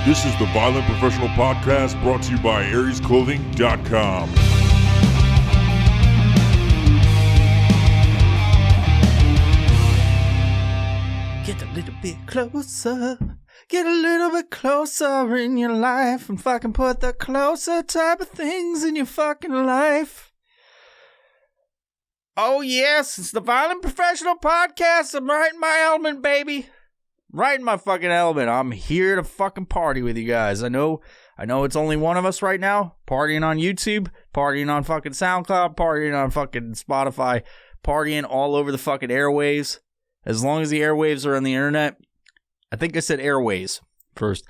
This is the Violent Professional Podcast brought to you by AriesClothing.com. Get a little bit closer. Get a little bit closer in your life and fucking put the closer type of things in your fucking life. Oh, yes, it's the Violent Professional Podcast. I'm right in my element, baby. Right in my fucking element. I'm here to fucking party with you guys. I know it's only one of us right now, partying on YouTube, partying on fucking SoundCloud, partying on fucking Spotify, partying all over the fucking airwaves. As long as the airwaves are on the internet. I think I said airways first.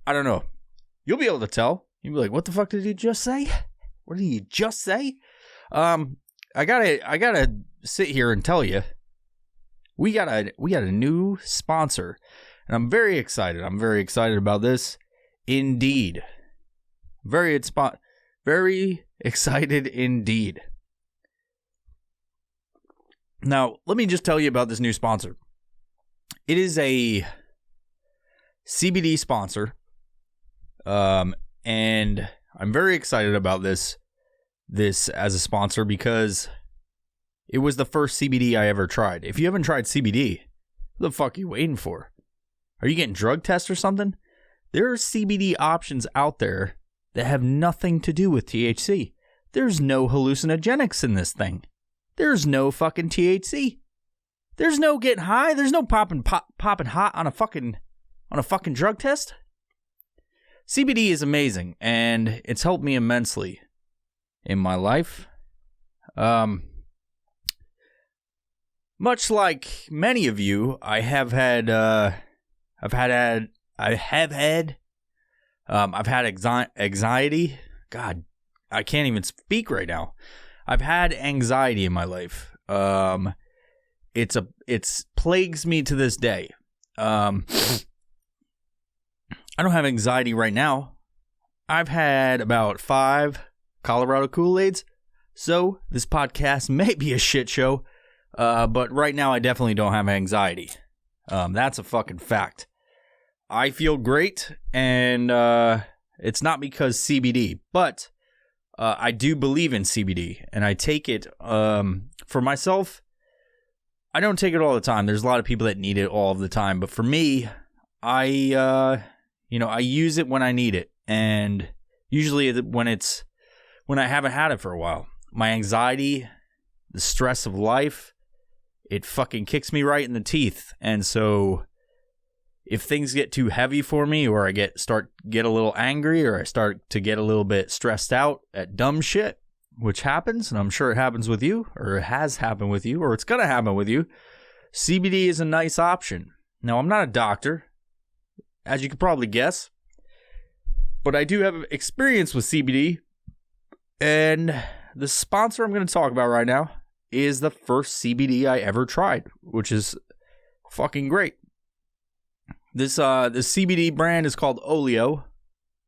I don't know. You'll be able to tell. You'll be like, what the fuck did you just say? What did you just say? I gotta sit here and tell you, we got a new sponsor, and I'm very excited. I'm very excited about this, indeed. Very excited indeed. Now, let me just tell you about this new sponsor. It is a CBD sponsor, and I'm very excited about this as a sponsor because it was the first CBD I ever tried. If you haven't tried CBD, what the fuck are you waiting for? Are you getting drug tests or something? There are CBD options out there that have nothing to do with THC. There's no hallucinogenics in this thing. There's no fucking THC. There's no getting high. There's no popping hot on a fucking drug test. CBD is amazing, and it's helped me immensely in my life. Much like many of you, I have had anxiety. God, I can't even speak right now. I've had anxiety in my life. It's plagues me to this day. I don't have anxiety right now. I've had about 5 Colorado Kool-Aids, so this podcast may be a shit show. But right now I definitely don't have anxiety. That's a fucking fact. I feel great, and it's not because CBD, but I do believe in CBD, and I take it for myself. I don't take it all the time. There's a lot of people that need it all of the time, but for me, I use it when I need it, and usually when I haven't had it for a while. My anxiety, the stress of life, it fucking kicks me right in the teeth, and so if things get too heavy for me, or I start a little angry, or I start to get a little bit stressed out at dumb shit, which happens, and I'm sure it happens with you, or it has happened with you, or it's gonna happen with you, CBD is a nice option. Now, I'm not a doctor, as you could probably guess, but I do have experience with CBD, and the sponsor I'm going to talk about right now is the first CBD I ever tried, which is fucking great. This CBD brand is called Oleo.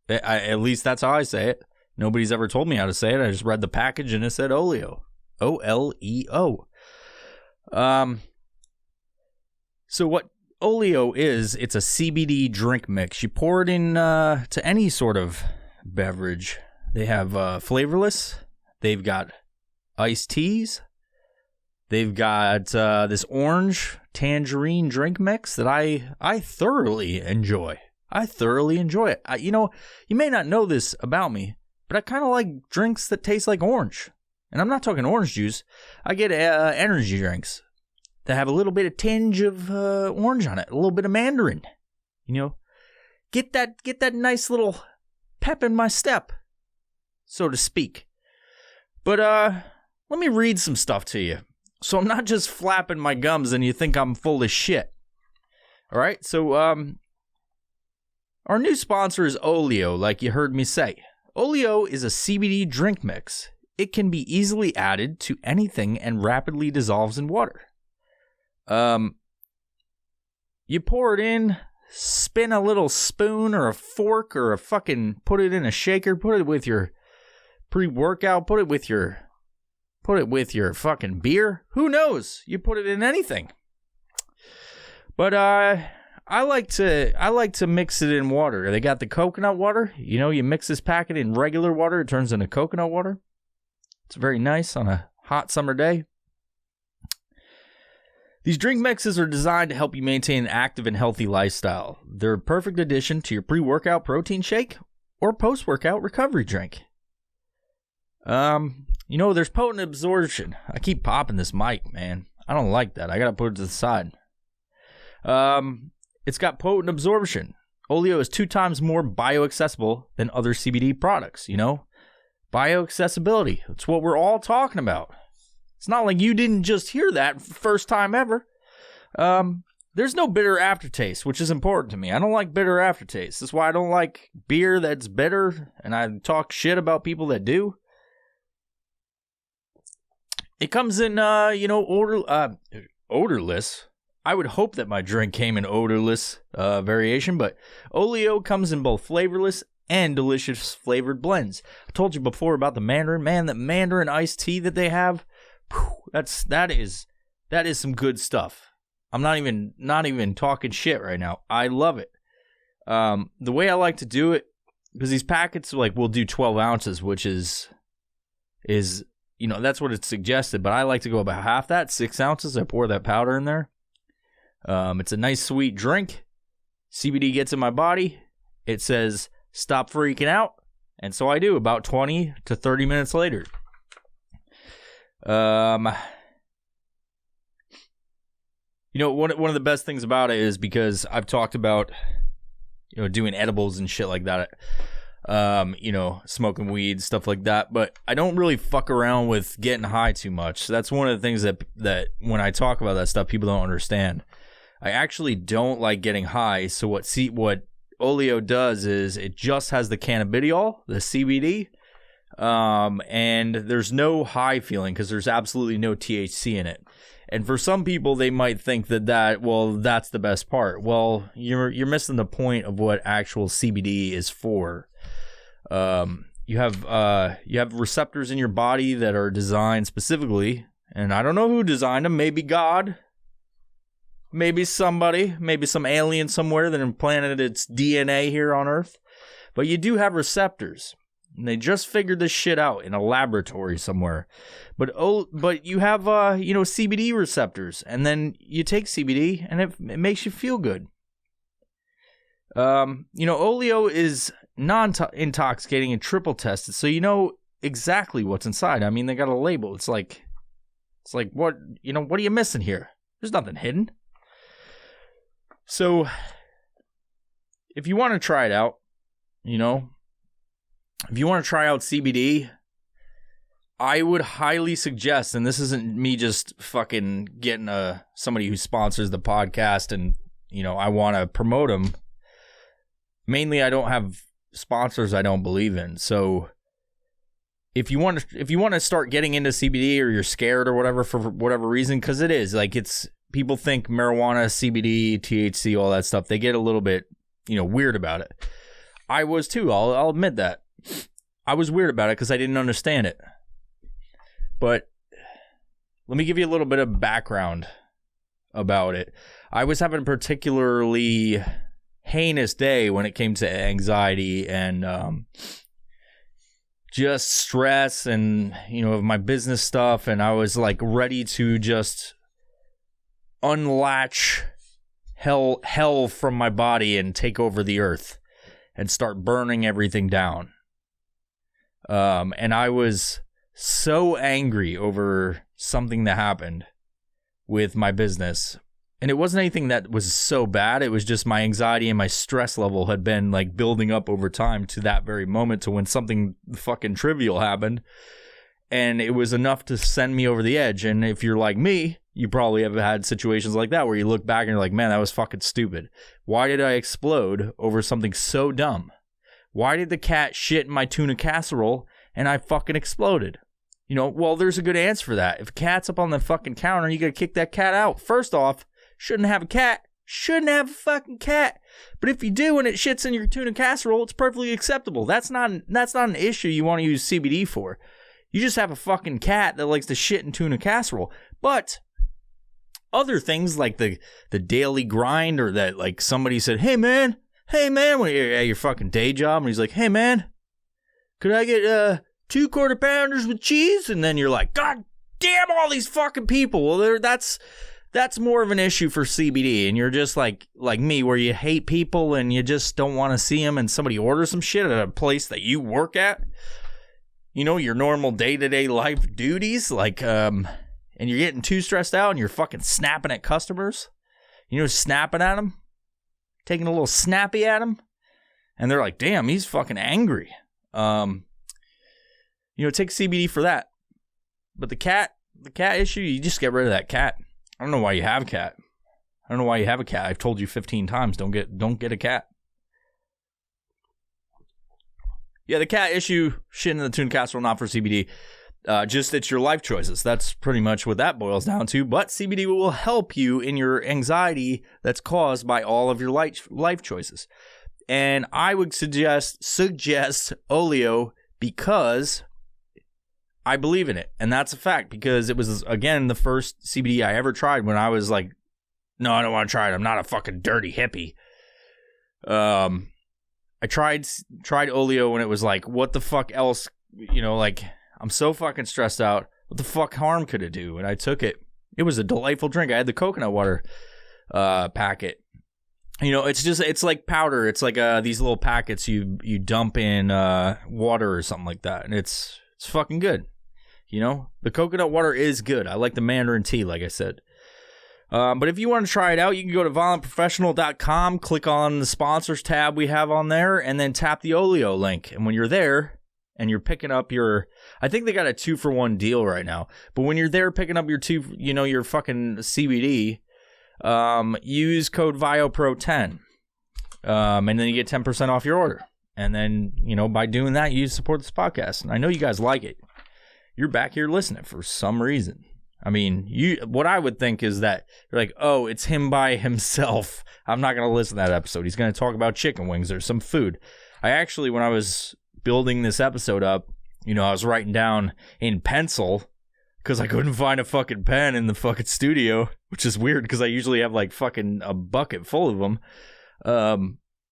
At least that's how I say it. Nobody's ever told me how to say it. I just read the package and it said Oleo. O-L-E-O. So what Oleo is, it's a CBD drink mix. You pour it in to any sort of beverage. They have flavorless. They've got iced teas. They've got this orange tangerine drink mix that I thoroughly enjoy. I thoroughly enjoy it. You may not know this about me, but I kind of like drinks that taste like orange. And I'm not talking orange juice. I get energy drinks that have a little bit of tinge of orange on it, a little bit of mandarin. Get that nice little pep in my step, so to speak. But let me read some stuff to you, so I'm not just flapping my gums and you think I'm full of shit. All right, so our new sponsor is Oleo, like you heard me say. Oleo is a CBD drink mix. It can be easily added to anything and rapidly dissolves in water. You pour it in, spin a little spoon or a fork or put it in a shaker, put it with your pre-workout, put it with your fucking beer. Who knows? You put it in anything. But I like to mix it in water. They got the coconut water. You know, you mix this packet in regular water, it turns into coconut water. It's very nice on a hot summer day. These drink mixes are designed to help you maintain an active and healthy lifestyle. They're a perfect addition to your pre-workout protein shake or post-workout recovery drink. You know, there's potent absorption. I keep popping this mic, man. I don't like that. I gotta put it to the side. It's got potent absorption. Oleo is 2 times more bioaccessible than other CBD products, you know? Bioaccessibility. It's what we're all talking about. It's not like you didn't just hear that for the first time ever. There's no bitter aftertaste, which is important to me. I don't like bitter aftertaste. That's why I don't like beer that's bitter, and I talk shit about people that do. It comes in, odorless. I would hope that my drink came in odorless variation, but Oleo comes in both flavorless and delicious flavored blends. I told you before about the Mandarin. Man, that Mandarin iced tea that they have, that is some good stuff. I'm not even talking shit right now. I love it. The way I like to do it, because these packets will do 12 ounces, which is that's what it's suggested, but I like to go about half that, 6 ounces. I pour that powder in there. It's a nice sweet drink. CBD gets in my body. It says, stop freaking out. And so I do about 20 to 30 minutes later. One of the best things about it is because I've talked about, doing edibles and shit like that. Smoking weed, stuff like that. But I don't really fuck around with getting high too much. So that's one of the things that when I talk about that stuff, people don't understand. I actually don't like getting high. So what Oleo does is it just has the cannabidiol, the CBD, and there's no high feeling because there's absolutely no THC in it. And for some people, they might think that's the best part. Well, you're missing the point of what actual CBD is for. You have receptors in your body that are designed specifically, and I don't know who designed them. Maybe God, maybe somebody, maybe some alien somewhere that implanted its DNA here on Earth. But you do have receptors, and they just figured this shit out in a laboratory somewhere. But you have CBD receptors, and then you take CBD, and it makes you feel good. Oleo is non-intoxicating and triple tested, so you know exactly what's inside. I mean, they got a label. It's like what are you missing here? There's nothing hidden. So if you want to try it out, if you want to try out CBD, I would highly suggest, and this isn't me just fucking getting somebody who sponsors the podcast and, I want to promote them. Mainly, I don't have sponsors I don't believe in. So if you want to start getting into CBD, or you're scared or whatever for whatever reason, because it is people think marijuana, CBD, THC, all that stuff, they get a little bit weird about it. I was too. I'll admit that. I was weird about it because I didn't understand it. But let me give you a little bit of background about it. I was having a particularly heinous day when it came to anxiety and just stress and of my business stuff, and I was ready to just unlatch hell from my body and take over the earth and start burning everything down. And I was so angry over something that happened with my business. And it wasn't anything that was so bad. It was just my anxiety and my stress level had been building up over time to that very moment, to when something fucking trivial happened. And it was enough to send me over the edge. And if you're like me, you probably have had situations like that where you look back and you're like, man, that was fucking stupid. Why did I explode over something so dumb? Why did the cat shit in my tuna casserole and I fucking exploded? Well, there's a good answer for that. If a cat's up on the fucking counter, you gotta kick that cat out. First off, shouldn't have a cat. Shouldn't have a fucking cat. But if you do and it shits in your tuna casserole, it's perfectly acceptable. That's not an issue you want to use CBD for. You just have a fucking cat that likes to shit in tuna casserole. But other things like the daily grind, or that like somebody said, hey man, when you're at your fucking day job, and he's like, hey man, could I get 2 quarter pounders with cheese? And then you're like, God damn, all these fucking people. Well, that's more of an issue for CBD, and you're just like me, where you hate people and you just don't want to see them, and somebody orders some shit at a place that you work at, you know, your normal day-to-day life duties, like, and you're getting too stressed out and you're fucking snapping at customers, you know, snapping at them, taking a little snappy at them, and they're like, damn, he's fucking angry. You know, take CBD for that. But the cat issue, you just get rid of that cat. I don't know why you have a cat. I don't know why you have a cat. I've told you 15 times, don't get a cat. Yeah, the cat issue, shit in the tuna casserole, not for CBD. Just it's your life choices. That's pretty much what that boils down to. But CBD will help you in your anxiety that's caused by all of your life choices. And I would suggest Oleo because I believe in it. And that's a fact, because it was, again, the first CBD I ever tried when I was like, no, I don't want to try it. I'm not a fucking dirty hippie. I tried Oleo when it was like, what the fuck else, you know, like, I'm so fucking stressed out. What the fuck harm could it do? And I took it. It was a delightful drink. I had the coconut water packet. You know, it's like powder. It's like these little packets you dump in water or something like that. And it's fucking good. You know, the coconut water is good. I like the mandarin tea, like I said. But if you want to try it out, you can go to violentprofessional.com, click on the sponsors tab we have on there, and then tap the Oleo link. And when you're there and you're picking up I think they got a 2-for-1 deal right now. But when you're there picking up your fucking CBD, use code VIOPRO10. And then you get 10% off your order. And then, you know, by doing that, you support this podcast. And I know you guys like it. You're back here listening for some reason. I mean, what I would think is that you're like, oh, it's him by himself. I'm not going to listen to that episode. He's going to talk about chicken wings or some food. I actually, when I was building this episode up, you know, I was writing down in pencil because I couldn't find a fucking pen in the fucking studio, which is weird because I usually have like fucking a bucket full of them.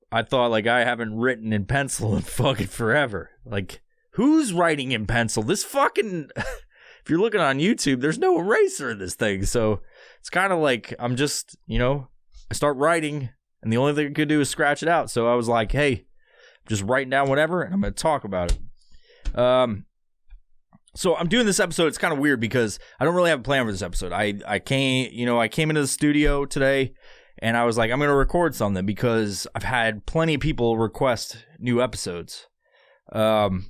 I thought, like, I haven't written in pencil in fucking forever. Like, who's writing in pencil? This fucking... If you're looking on YouTube, there's no eraser in this thing. So it's kind of like I'm just, you know, I start writing and the only thing I could do is scratch it out. So I was like, hey, I'm just writing down whatever and I'm going to talk about it. So I'm doing this episode. It's kind of weird because I don't really have a plan for this episode. I came into the studio today and I was like, I'm going to record something because I've had plenty of people request new episodes. And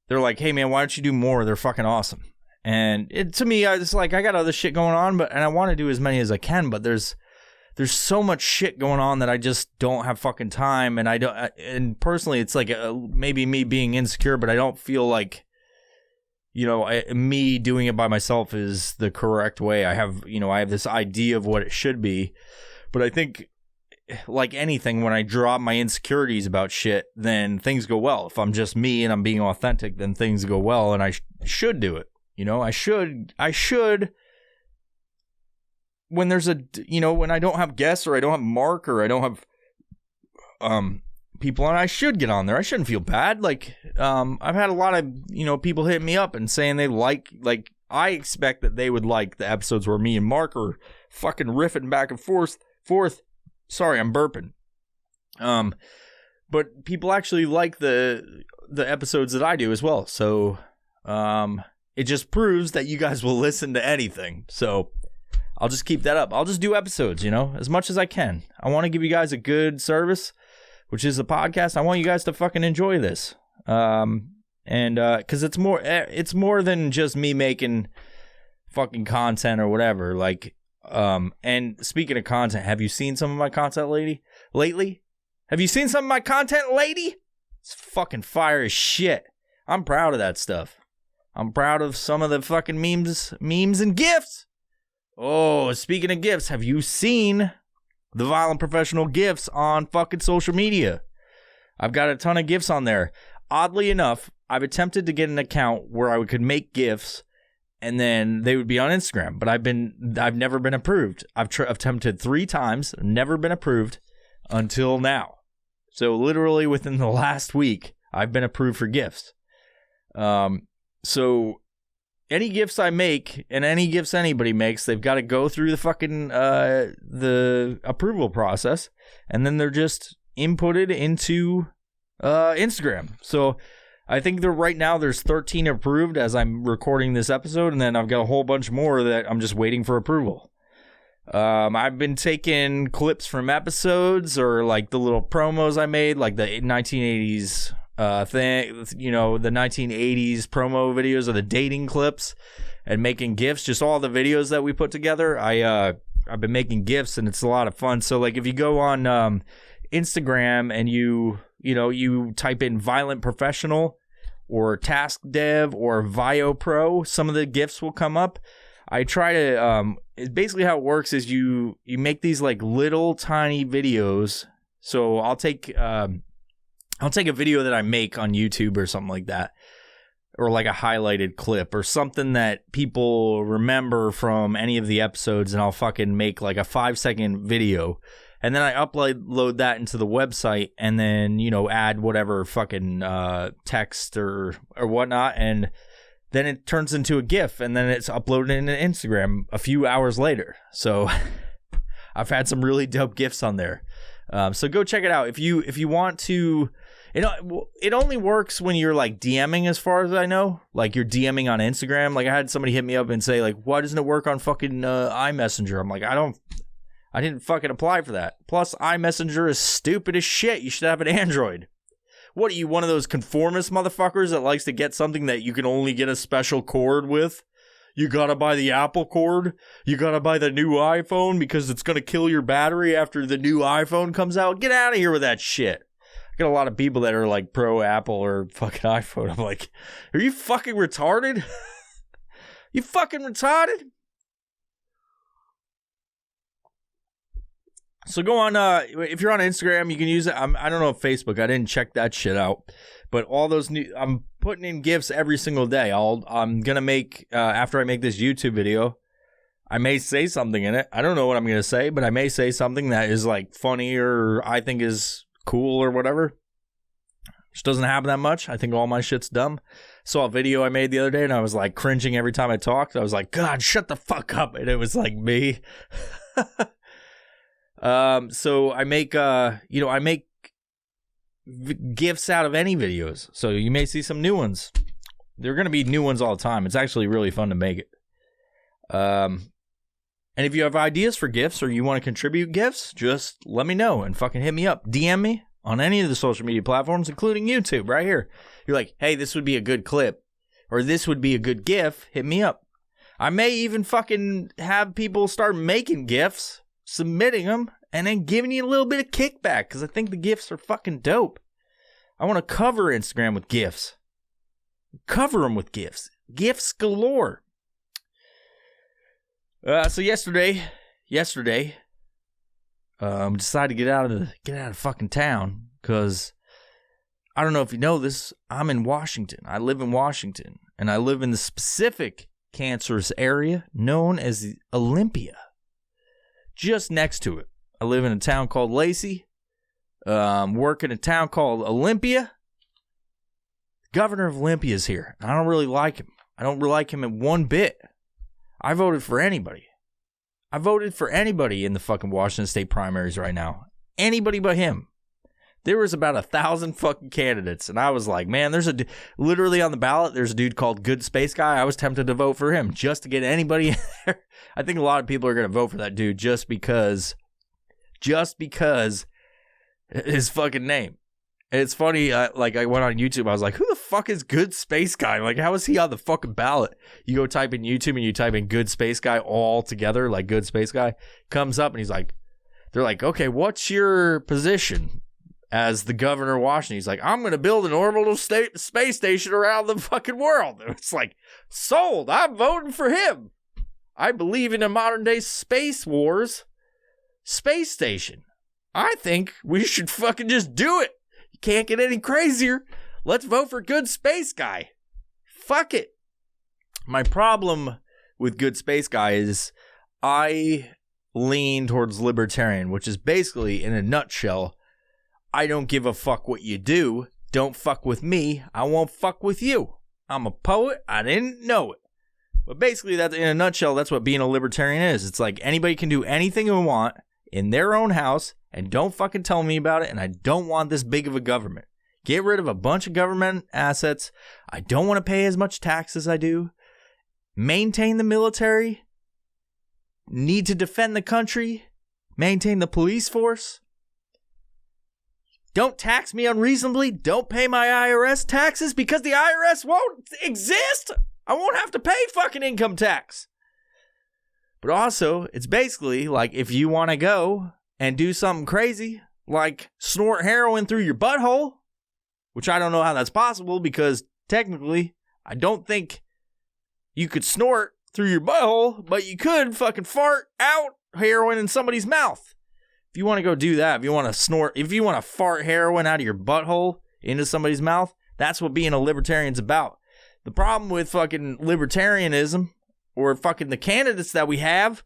they're like, hey, man, why don't you do more? They're fucking awesome. And to me, it's like, I got other shit going on, and I want to do as many as I can, but there's so much shit going on that I just don't have fucking time. And and personally, it's like maybe me being insecure, but I don't feel like, you know, me doing it by myself is the correct way. I have this idea of what it should be, but I think, like anything, when I drop my insecurities about shit, then things go well. If I'm just me and I'm being authentic, then things go well, and I should do it. You know, I should. When there's when I don't have guests or I don't have Mark or I don't have people on, I should get on there. I shouldn't feel bad. Like I've had a lot of people hitting me up and saying they like I expect that they would like the episodes where me and Mark are fucking riffing back and forth. Sorry, I'm burping. But people actually like the episodes that I do as well. So, it just proves that you guys will listen to anything. So, I'll just keep that up. I'll just do episodes, as much as I can. I want to give you guys a good service, which is the podcast. I want you guys to fucking enjoy this. And because it's more than just me making fucking content or whatever. Like, and speaking of content, have you seen some of my content lately? Have you seen some of my content, lady? It's fucking fire as shit. I'm proud of that stuff. I'm proud of some of the fucking memes and GIFs. Oh, speaking of GIFs, have you seen the Violent Professional GIFs on fucking social media? I've got a ton of GIFs on there. Oddly enough, I've attempted to get an account where I could make GIFs and then they would be on Instagram. But I've never been approved. I've attempted 3 times, never been approved until now. So literally within the last week, I've been approved for gifts. So any gifts I make and any gifts anybody makes, they've got to go through the fucking the approval process, and then they're just inputted into Instagram. So I think right now there's 13 approved as I'm recording this episode, and then I've got a whole bunch more that I'm just waiting for approval. I've been taking clips from episodes or like the little promos I made, like the 1980s thing, you know, the 1980s promo videos of the dating clips, and making GIFs, just all the videos that we put together. I've been making GIFs, and it's a lot of fun. So like if you go on Instagram and you type in Violent Professional or Task Dev or Vio Pro, some of the GIFs will come up. I try to basically how it works is you make these like little tiny videos. So I'll take a video that I make on YouTube or something like that, or like a highlighted clip or something that people remember from any of the episodes, and I'll fucking make like a 5-second video. And then I upload that into the website, and then, you know, add whatever fucking text or whatnot, and then it turns into a GIF, and then it's uploaded into Instagram a few hours later. So I've had some really dope GIFs on there. So go check it out if you want to. It only works when you're like DMing, as far as I know. Like you're DMing on Instagram. Like I had somebody hit me up and say like, why doesn't it work on fucking iMessenger? I'm like, I didn't fucking apply for that. Plus, iMessenger is stupid as shit. You should have an Android. What are you, one of those conformist motherfuckers that likes to get something that you can only get a special cord with? You gotta buy the Apple cord. You gotta buy the new iPhone because it's gonna kill your battery after the new iPhone comes out. Get out of here with that shit. I got a lot of people that are like pro Apple or fucking iPhone. I'm like, are you fucking retarded? You fucking retarded? So go on, if you're on Instagram, you can use it. I don't know if Facebook, I didn't check that shit out. But all those I'm putting in GIFs every single day. I'm going to make, after I make this YouTube video, I may say something in it. I don't know what I'm going to say, but I may say something that is like funny or I think is cool or whatever. Which doesn't happen that much. I think all my shit's dumb. Saw a video I made the other day and I was like cringing every time I talked. I was like, God, shut the fuck up. And it was like me. So I make, I make GIFs out of any videos. So you may see some new ones. There are going to be new ones all the time. It's actually really fun to make it. And if you have ideas for GIFs or you want to contribute GIFs, just let me know and fucking hit me up. DM me on any of the social media platforms, including YouTube right here. You're like, hey, this would be a good clip or this would be a good GIF. Hit me up. I may even fucking have people start making GIFs, submitting them, and then giving you a little bit of kickback because I think the GIFs are fucking dope. I want to cover Instagram with GIFs. Cover them with GIFs. GIFs galore. So yesterday, decided to get out of fucking town because I don't know if you know this. I'm in Washington. I live in Washington, and I live in the specific cancerous area known as the Olympia. Just next to it. I live in a town called Lacey. Work in a town called Olympia. The governor of Olympia is here. I don't really like him. I don't really like him in one bit. I voted for anybody. I voted for anybody in the fucking Washington State primaries right now. Anybody but him. There was about 1,000 fucking candidates, and I was like, man, literally on the ballot, there's a dude called Good Space Guy. I was tempted to vote for him just to get anybody in there. I think a lot of people are going to vote for that dude just because his fucking name. And it's funny, I went on YouTube, I was like, who the fuck is Good Space Guy? Like, how is he on the fucking ballot? You go type in YouTube and you type in Good Space Guy all together, like Good Space Guy, comes up and he's like, they're like, okay, what's your position as the governor of Washington? He's like, I'm going to build an orbital space station around the fucking world. And it's like, sold, I'm voting for him. I believe in a modern day space wars space station. I think we should fucking just do it. You can't get any crazier. Let's vote for Good Space Guy. Fuck it. My problem with Good Space Guy is I lean towards libertarian, which is basically, in a nutshell, I don't give a fuck what you do. Don't fuck with me. I won't fuck with you. I'm a poet. I didn't know it. But basically, that's in a nutshell, that's what being a libertarian is. It's like anybody can do anything they want in their own house, and don't fucking tell me about it, and I don't want this big of a government. Get rid of a bunch of government assets. I don't want to pay as much tax as I do. Maintain the military. Need to defend the country. Maintain the police force. Don't tax me unreasonably. Don't pay my IRS taxes because the IRS won't exist. I won't have to pay fucking income tax. But also, it's basically like if you want to go and do something crazy, like snort heroin through your butthole, which I don't know how that's possible because technically I don't think you could snort through your butthole, but you could fucking fart out heroin in somebody's mouth. If you want to go do that, if you want to fart heroin out of your butthole into somebody's mouth, that's what being a libertarian's about. The problem with fucking libertarianism or fucking the candidates that we have,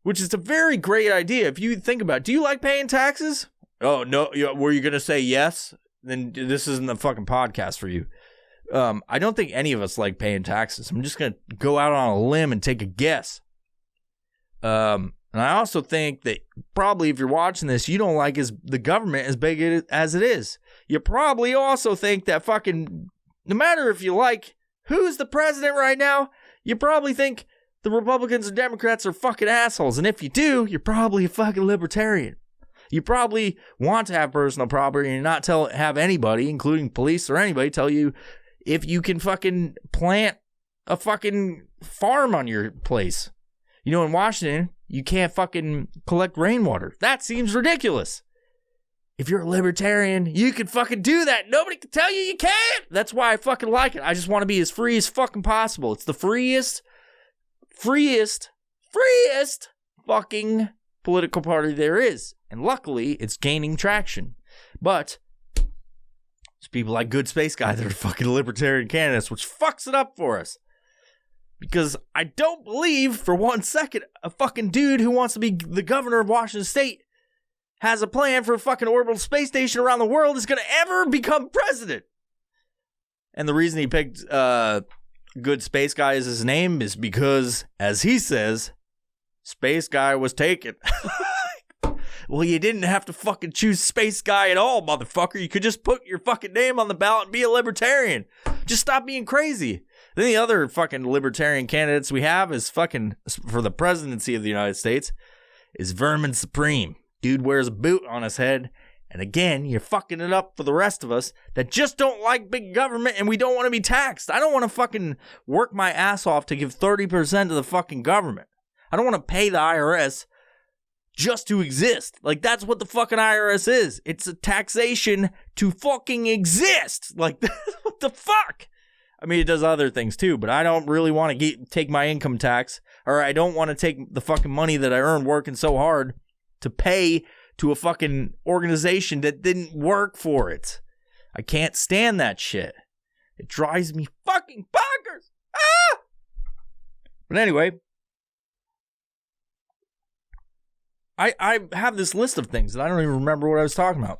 which is a very great idea. If you think about it, do you like paying taxes? Oh, no. Were you going to say yes? Then this isn't the fucking podcast for you. I don't think any of us like paying taxes. I'm just going to go out on a limb and take a guess. And I also think that probably if you're watching this, you don't like the government as big as it is. You probably also think that fucking, no matter if you like who's the president right now, you probably think the Republicans and Democrats are fucking assholes. And if you do, you're probably a fucking libertarian. You probably want to have personal property and not have anybody, including police or anybody, tell you if you can fucking plant a fucking farm on your place. You know, in Washington, you can't fucking collect rainwater. That seems ridiculous. If you're a libertarian, you can fucking do that. Nobody can tell you can't. That's why I fucking like it. I just want to be as free as fucking possible. It's the freest fucking political party there is. And luckily, it's gaining traction. But there's people like Good Space Guy that are fucking libertarian candidates, which fucks it up for us. Because I don't believe for 1 second a fucking dude who wants to be the governor of Washington State has a plan for a fucking orbital space station around the world is going to ever become president. And the reason he picked Good Space Guy as his name is because, as he says, Space Guy was taken. Well, you didn't have to fucking choose Space Guy at all, motherfucker. You could just put your fucking name on the ballot and be a libertarian. Just stop being crazy. Then the other fucking libertarian candidates we have is fucking, for the presidency of the United States, is Vermin Supreme. Dude wears a boot on his head. And again, you're fucking it up for the rest of us that just don't like big government and we don't want to be taxed. I don't want to fucking work my ass off to give 30% to the fucking government. I don't want to pay the IRS just to exist. Like, that's what the fucking IRS is. It's a taxation to fucking exist. Like, what the fuck? I mean, it does other things too, but I don't really want to take my income tax, or I don't want to take the fucking money that I earned working so hard to pay to a fucking organization that didn't work for it. I can't stand that shit. It drives me fucking bonkers. Ah! But anyway, I have this list of things, and I don't even remember what I was talking about.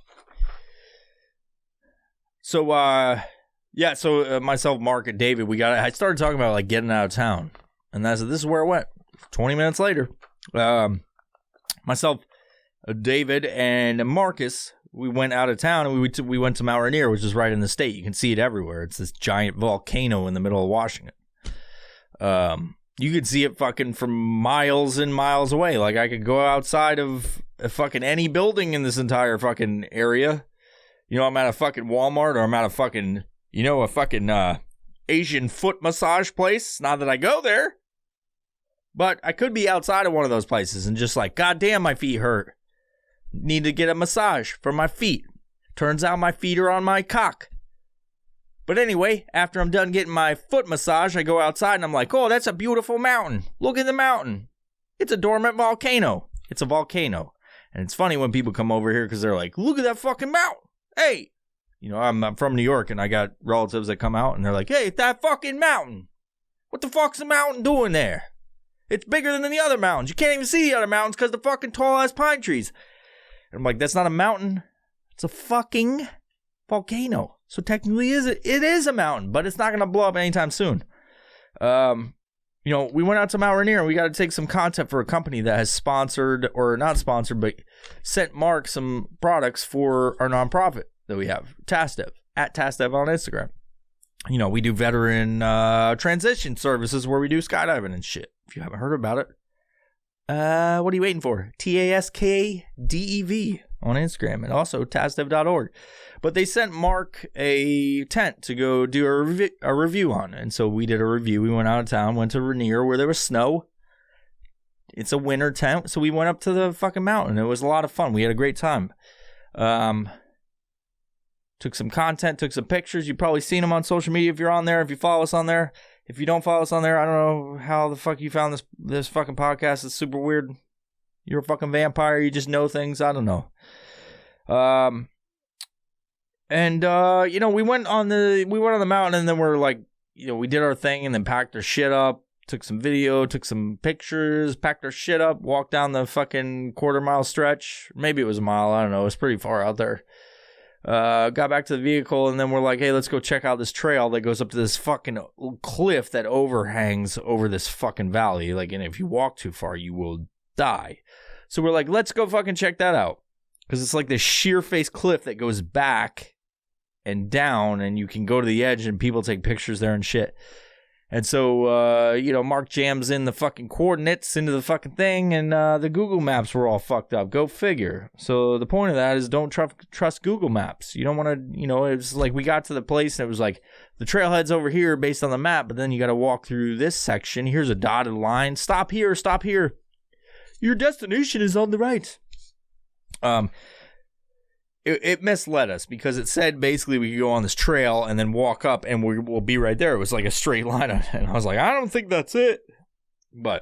So, myself, Mark, and David, I started talking about, like, getting out of town. And I said, this is where I went. 20 minutes later, myself, David, and Marcus, we went out of town, and we went to Mount Rainier, which is right in the state. You can see it everywhere. It's this giant volcano in the middle of Washington. You could see it fucking from miles and miles away. Like, I could go outside of fucking any building in this entire fucking area. You know, I'm at a fucking Walmart, or I'm at a fucking, a fucking Asian foot massage place. Not that I go there. But I could be outside of one of those places and just like, God damn, my feet hurt. Need to get a massage for my feet. Turns out my feet are on my cock. But anyway, after I'm done getting my foot massage, I go outside and I'm like, oh, that's a beautiful mountain. Look at the mountain. It's a dormant volcano. It's a volcano. And it's funny when people come over here because they're like, look at that fucking mountain. Hey. I'm from New York and I got relatives that come out and they're like, hey, that fucking mountain. What the fuck's the mountain doing there? It's bigger than the other mountains. You can't even see the other mountains because the fucking tall-ass pine trees. And I'm like, that's not a mountain. It's a fucking volcano. So technically it is a mountain, but it's not going to blow up anytime soon. You know, we went out to Mount Rainier and we got to take some content for a company that has sponsored, or not sponsored, but sent Mark some products for our nonprofit that we have, TASDev, at TASDev on Instagram. You know, we do veteran transition services where we do skydiving and shit. If you haven't heard about it, what are you waiting for? TASKDEV on Instagram, and also TASDev.org. But they sent Mark a tent to go do a review on. And so we did a review. We went out of town, went to Rainier where there was snow. It's a winter tent. So we went up to the fucking mountain. It was a lot of fun. We had a great time. Took some content, took some pictures. You've probably seen them on social media if you're on there, if you follow us on there. If you don't follow us on there, I don't know how the fuck you found this fucking podcast. It's super weird. You're a fucking vampire. You just know things. I don't know. You know, we went on the mountain, and then we're like, you know, we did our thing and then packed our shit up, took some video, took some pictures, packed our shit up, walked down the fucking quarter-mile stretch. Maybe it was a mile. I don't know. It's pretty far out there. Got back to the vehicle, and then we're like, hey, let's go check out this trail that goes up to this fucking cliff that overhangs over this fucking valley. Like, and if you walk too far, you will die. So we're like, let's go fucking check that out. Because it's like this sheer face cliff that goes back and down, and you can go to the edge, and people take pictures there and shit. And so, you know, Mark jams in the fucking coordinates into the fucking thing, and the Google Maps were all fucked up. Go figure. So the point of that is don't trust Google Maps. You don't want to, you know, it was like we got to the place, and it was like the trailhead's over here based on the map, but then you got to walk through this section. Here's a dotted line. Stop here, stop here. Your destination is on the right. It misled us because it said basically we could go on this trail and then walk up and we'll be right there. It was like a straight line. And I was like, I don't think that's it. And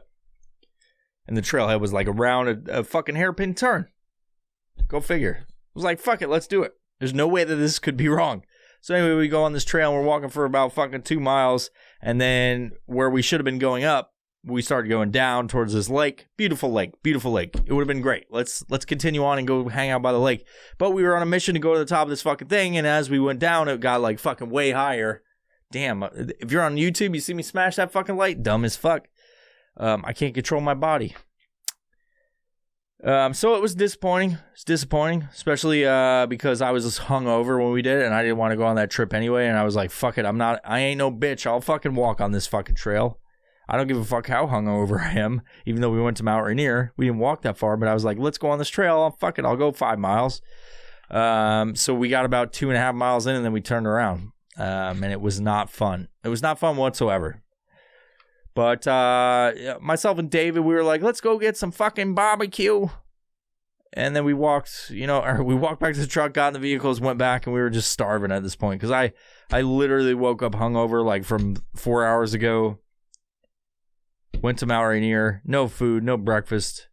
the trailhead was like around a fucking hairpin turn. Go figure. I was like, fuck it, let's do it. There's no way that this could be wrong. So anyway, we go on this trail and we're walking for about fucking 2 miles. And then where we should have been going up, we started going down towards this lake. Beautiful lake. Beautiful lake. It would have been great. Let's continue on and go hang out by the lake. But we were on a mission to go to the top of this fucking thing, and as we went down, it got like fucking way higher. Damn. If you're on YouTube, you see me smash that fucking light. Dumb as fuck. I can't control my body. So it was disappointing. It's disappointing, especially because I was just hungover when we did it, and I didn't want to go on that trip anyway, and I was like, fuck it. I ain't no bitch. I'll fucking walk on this fucking trail. I don't give a fuck how hungover I am, even though we went to Mount Rainier. We didn't walk that far, but I was like, let's go on this trail. Fuck it, I'll go 5 miles. So we got about 2.5 miles in, and then we turned around. And it was not fun. It was not fun whatsoever. But myself and David, we were like, let's go get some fucking barbecue. And then we walked back to the truck, got in the vehicles, went back, and we were just starving at this point. Because I literally woke up hungover like from 4 hours ago. Went to Mount Rainier, no food, no breakfast.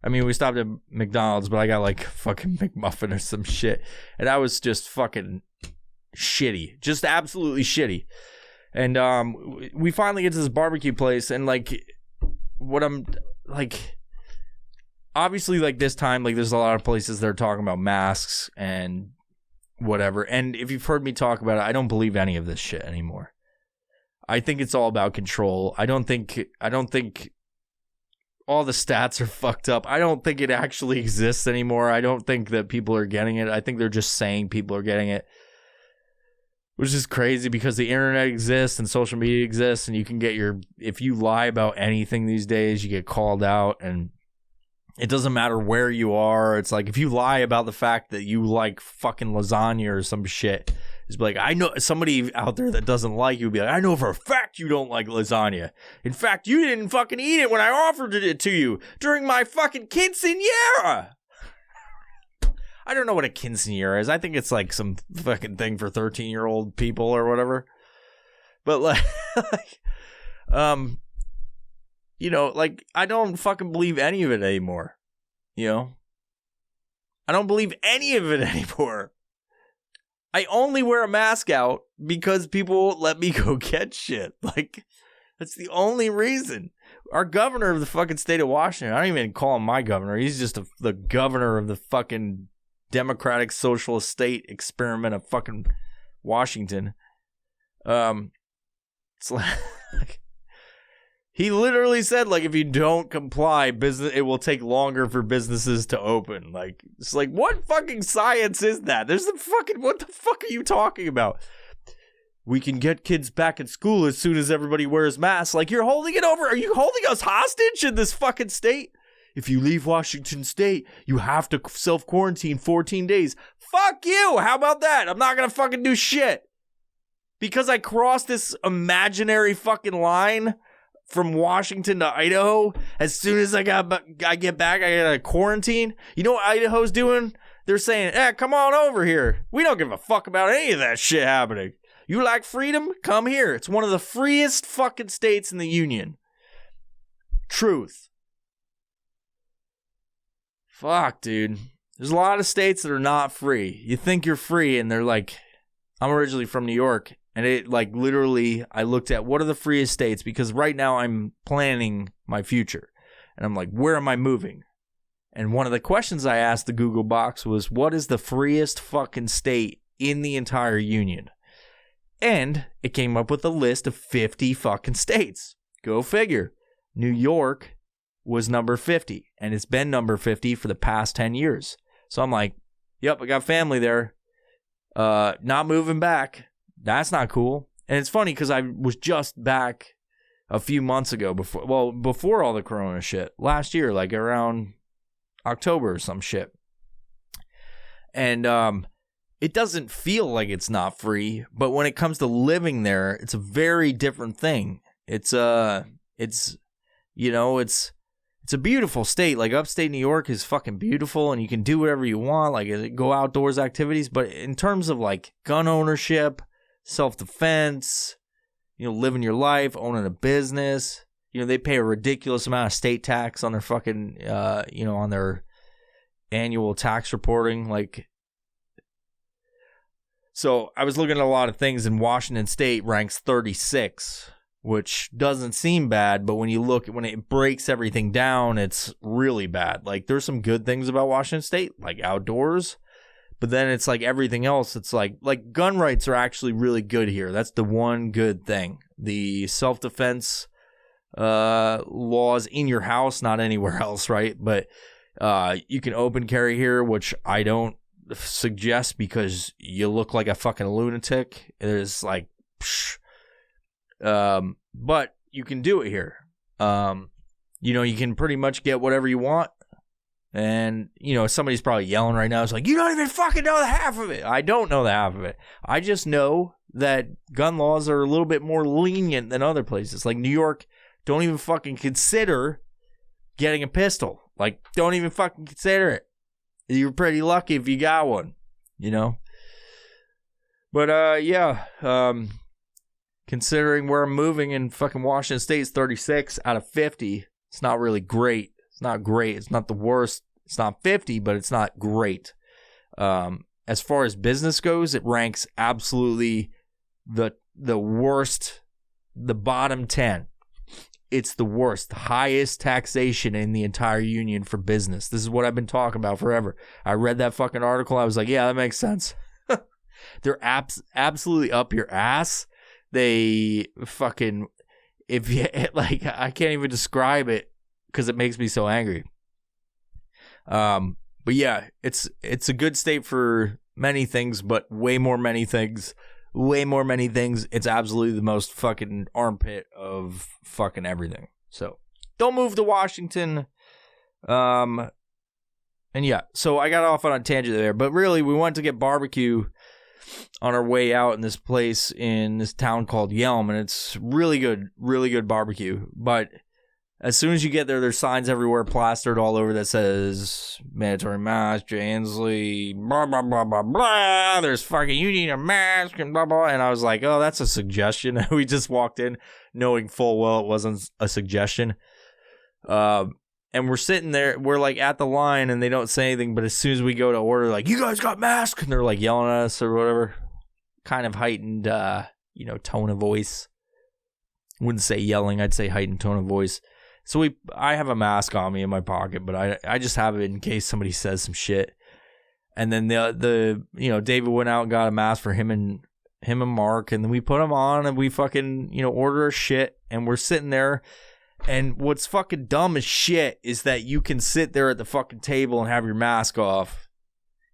I mean, we stopped at McDonald's, but I got like fucking McMuffin or some shit. And I was just fucking shitty. Just absolutely shitty. And we finally get to this barbecue place, and like, what I'm like, obviously like this time, like there's a lot of places that are talking about masks and whatever. And if you've heard me talk about it, I don't believe any of this shit anymore. I think it's all about control. I don't think all the stats are fucked up. I don't think it actually exists anymore. I don't think that people are getting it. I think they're just saying people are getting it, which is crazy because the internet exists and social media exists, and you can get if you lie about anything these days, you get called out, and it doesn't matter where you are. It's like if you lie about the fact that you like fucking lasagna or some shit, it's like, I know somebody out there that doesn't like you would be like, I know for a fact you don't like lasagna. In fact, you didn't fucking eat it when I offered it to you during my fucking quinceañera. I don't know what a quinceañera is. I think it's like some fucking thing for 13-year-old people or whatever. But like, you know, like I don't fucking believe any of it anymore. You know, I don't believe any of it anymore. I only wear a mask out because people won't let me go get shit. Like, That's the only reason. Our governor of the fucking state of Washington, I don't even call him my governor. He's just the governor of the fucking democratic socialist state experiment of fucking Washington. It's like he literally said, like, if you don't comply, it will take longer for businesses to open. Like, it's like, what fucking science is that? What the fuck are you talking about? We can get kids back at school as soon as everybody wears masks. Like, you're holding it over. Are you holding us hostage in this fucking state? If you leave Washington State, you have to self-quarantine 14 days. Fuck you. How about that? I'm not going to fucking do shit. Because I crossed this imaginary fucking line from Washington to Idaho, as soon as I get back, I got to quarantine. You know what Idaho's doing? They're saying, come on over here. We don't give a fuck about any of that shit happening. You like freedom? Come here. It's one of the freest fucking states in the union. Truth. Fuck, dude. There's a lot of states that are not free. You think you're free, and they're like, I'm originally from New York, and it, like, literally, I looked at what are the freest states, because right now I'm planning my future. And I'm like, where am I moving? And one of the questions I asked the Google box was, what is the freest fucking state in the entire union? And it came up with a list of 50 fucking states. Go figure. New York was number 50, and it's been number 50 for the past 10 years. So I'm like, yep, I got family there. Not moving back. That's not cool. And it's funny because I was just back a few months ago before all the corona shit. Last year, like around October or some shit. And it doesn't feel like it's not free, but when it comes to living there, it's a very different thing. It's a beautiful state. Like upstate New York is fucking beautiful, and you can do whatever you want, like go outdoors activities. But in terms of like gun ownership, self-defense, living your life, owning a business, they pay a ridiculous amount of state tax on their fucking, on their annual tax reporting, like. So I was looking at a lot of things, and Washington State ranks 36, which doesn't seem bad, but when it breaks everything down, it's really bad. Like, there's some good things about Washington State, like outdoors, but then it's like everything else. It's like gun rights are actually really good here. That's the one good thing. The self-defense laws in your house, not anywhere else, right? But you can open carry here, which I don't suggest because you look like a fucking lunatic. There's like, but you can do it here. You can pretty much get whatever you want. And, somebody's probably yelling right now. It's like, you don't even fucking know the half of it. I don't know the half of it. I just know that gun laws are a little bit more lenient than other places. Like New York, don't even fucking consider getting a pistol. Like, don't even fucking consider it. You're pretty lucky if you got one, But, considering where I'm moving in fucking Washington State, it's 36 out of 50. It's not really great. It's not great. It's not the worst. It's not 50, but it's not great. As far as business goes, it ranks absolutely the worst, the bottom 10. It's the worst, highest taxation in the entire union for business. This is what I've been talking about forever. I read that fucking article. I was like, yeah, that makes sense. They're absolutely up your ass. They fucking, if you, like, I can't even describe it because it makes me so angry. But yeah, it's a good state for many things, but way more many things. It's absolutely the most fucking armpit of fucking everything. So don't move to Washington. And yeah, so I got off on a tangent there, but really we went to get barbecue on our way out in this place in this town called Yelm, and it's really good barbecue. But as soon as you get there, there's signs everywhere plastered all over that says mandatory mask, Jay Inslee, blah, blah, blah, blah, blah. There's fucking, you need a mask and blah, blah. And I was like, oh, that's a suggestion. We just walked in knowing full well it wasn't a suggestion. And we're sitting there, we're like at the line and they don't say anything. But as soon as we go to order, like, you guys got masks? And they're like yelling at us or whatever. Kind of heightened, tone of voice. Wouldn't say yelling, I'd say heightened tone of voice. So I have a mask on me in my pocket, but I just have it in case somebody says some shit. And then David went out and got a mask for him and Mark, and then we put them on and we fucking, order our shit, and we're sitting there. And what's fucking dumb as shit is that you can sit there at the fucking table and have your mask off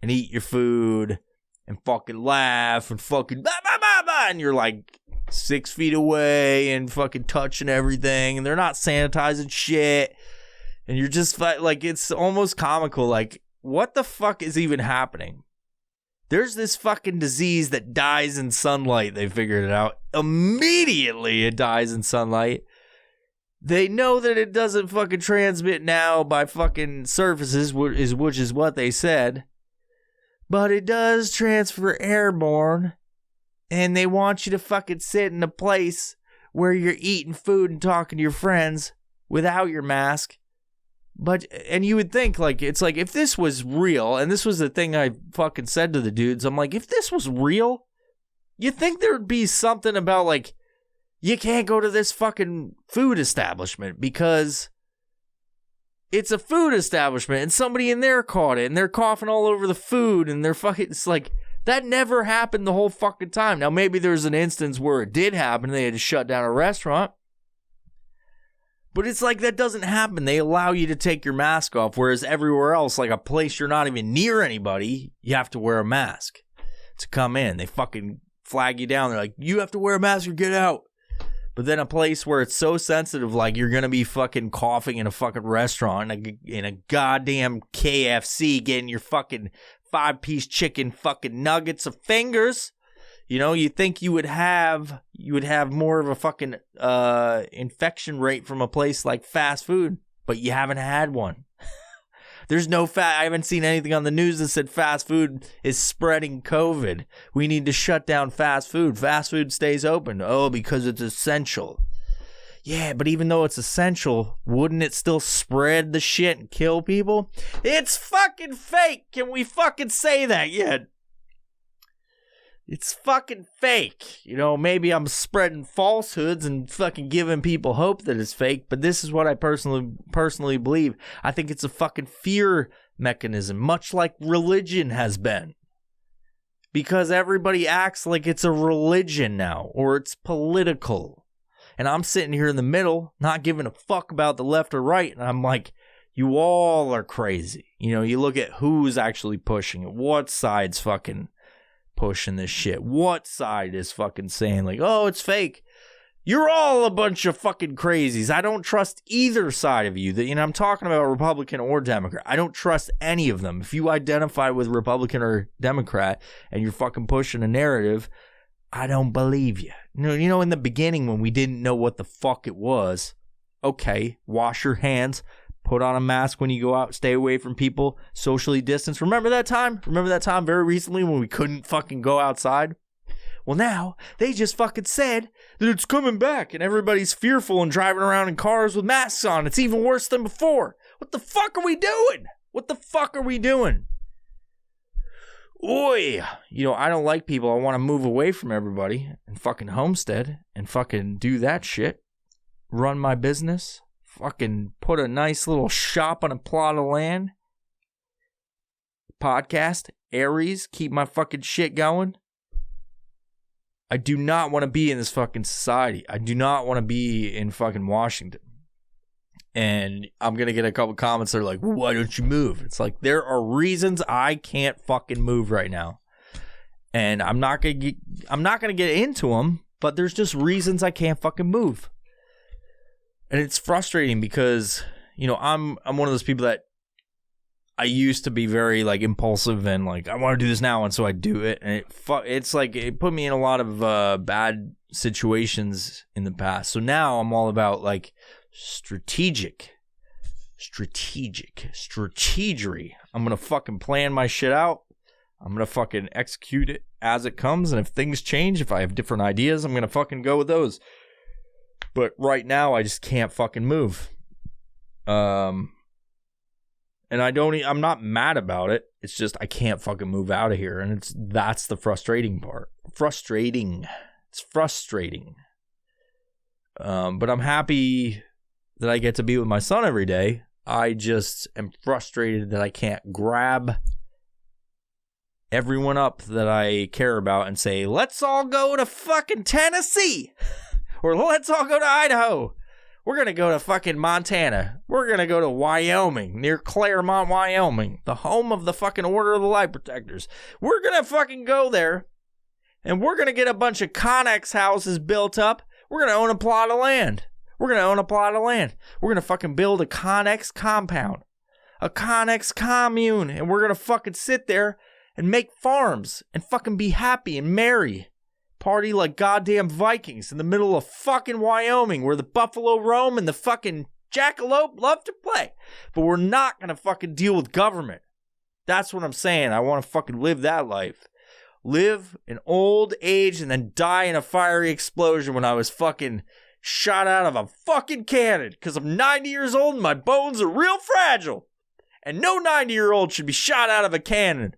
and eat your food and fucking laugh and fucking blah, blah, blah, blah, and you're like 6 feet away and fucking touching everything, and they're not sanitizing shit, and you're just like, it's almost comical. Like, what the fuck is even happening? There's this fucking disease that dies in sunlight. They figured it out. Immediately it dies in sunlight. They know that it doesn't fucking transmit now by fucking surfaces, which is what they said. But it does transfer airborne. And they want you to fucking sit in a place where you're eating food and talking to your friends without your mask. And you would think, like, it's like, if this was real, and this was the thing I fucking said to the dudes, I'm like, if this was real, you think there would be something about, like, you can't go to this fucking food establishment because it's a food establishment and somebody in there caught it and they're coughing all over the food and they're fucking, it's like, that never happened the whole fucking time. Now, maybe there's an instance where it did happen and they had to shut down a restaurant. But it's like, that doesn't happen. They allow you to take your mask off, whereas everywhere else, like a place you're not even near anybody, you have to wear a mask to come in. They fucking flag you down. They're like, you have to wear a mask or get out. But then a place where it's so sensitive, like you're going to be fucking coughing in a fucking restaurant, in a goddamn KFC, getting your fucking 5-piece chicken fucking nuggets of fingers. You think you would have more of a fucking infection rate from a place like fast food, but you haven't had one. There's no I haven't seen anything on the news that said fast food is spreading COVID. We need to shut down fast food. Fast food stays open. Oh, because it's essential. Yeah, but even though it's essential, wouldn't it still spread the shit and kill people? It's fucking fake. Can we fucking say that yet? It's fucking fake. Maybe I'm spreading falsehoods and fucking giving people hope that it's fake, but this is what I personally believe. I think it's a fucking fear mechanism, much like religion has been. Because everybody acts like it's a religion now, or it's political. And I'm sitting here in the middle, not giving a fuck about the left or right, and I'm like, you all are crazy. You look at who's actually pushing it, what side's fucking pushing this shit. What side is fucking saying like, oh, it's fake? You're all a bunch of fucking crazies. I don't trust either side of you. I'm talking about Republican or Democrat. I don't trust any of them. If you identify with Republican or Democrat and you're fucking pushing a narrative, I don't believe you. In the beginning when we didn't know what the fuck it was, okay, wash your hands, put on a mask when you go out, stay away from people, socially distance. Remember that time? Very recently when we couldn't fucking go outside? Well, now they just fucking said that it's coming back and everybody's fearful and driving around in cars with masks on. It's even worse than before. What the fuck are we doing? Oi. I don't like people. I want to move away from everybody and fucking homestead and fucking do that shit. Run my business. Fucking put a nice little shop on a plot of land. Podcast, Aries, keep my fucking shit going. I do not want to be in this fucking society. I do not want to be in fucking Washington. And I'm going to get a couple comments that are like, well, why don't you move? It's like, there are reasons I can't fucking move right now. And I'm not going to get into them, but there's just reasons I can't fucking move. And it's frustrating because, I'm one of those people that I used to be very like impulsive and like, I want to do this now. And so I do it. And it's like, it put me in a lot of bad situations in the past. So now I'm all about like strategery. I'm going to fucking plan my shit out. I'm going to fucking execute it as it comes. And if things change, if I have different ideas, I'm going to fucking go with those. But right now, I just can't fucking move. And I'm not mad about it. It's just I can't fucking move out of here. And that's the frustrating part. It's frustrating. But I'm happy that I get to be with my son every day. I just am frustrated that I can't grab everyone up that I care about and say, let's all go to fucking Tennessee. Or let's all go to Idaho. We're going to go to fucking Montana. We're going to go to Wyoming, near Claremont, Wyoming, the home of the fucking Order of the Light Protectors. We're going to fucking go there, and we're going to get a bunch of Connex houses built up. We're going to own a plot of land. We're going to own a plot of land. We're going to fucking build a Connex compound, a Connex commune, and we're going to fucking sit there and make farms and fucking be happy and merry. Party like goddamn Vikings in the middle of fucking Wyoming where the buffalo roam and the fucking jackalope love to play. But we're not going to fucking deal with government. That's what I'm saying. I want to fucking live that life. Live in old age and then die in a fiery explosion when I was fucking shot out of a fucking cannon. Because I'm 90 years old and my bones are real fragile. And no 90-year-old should be shot out of a cannon.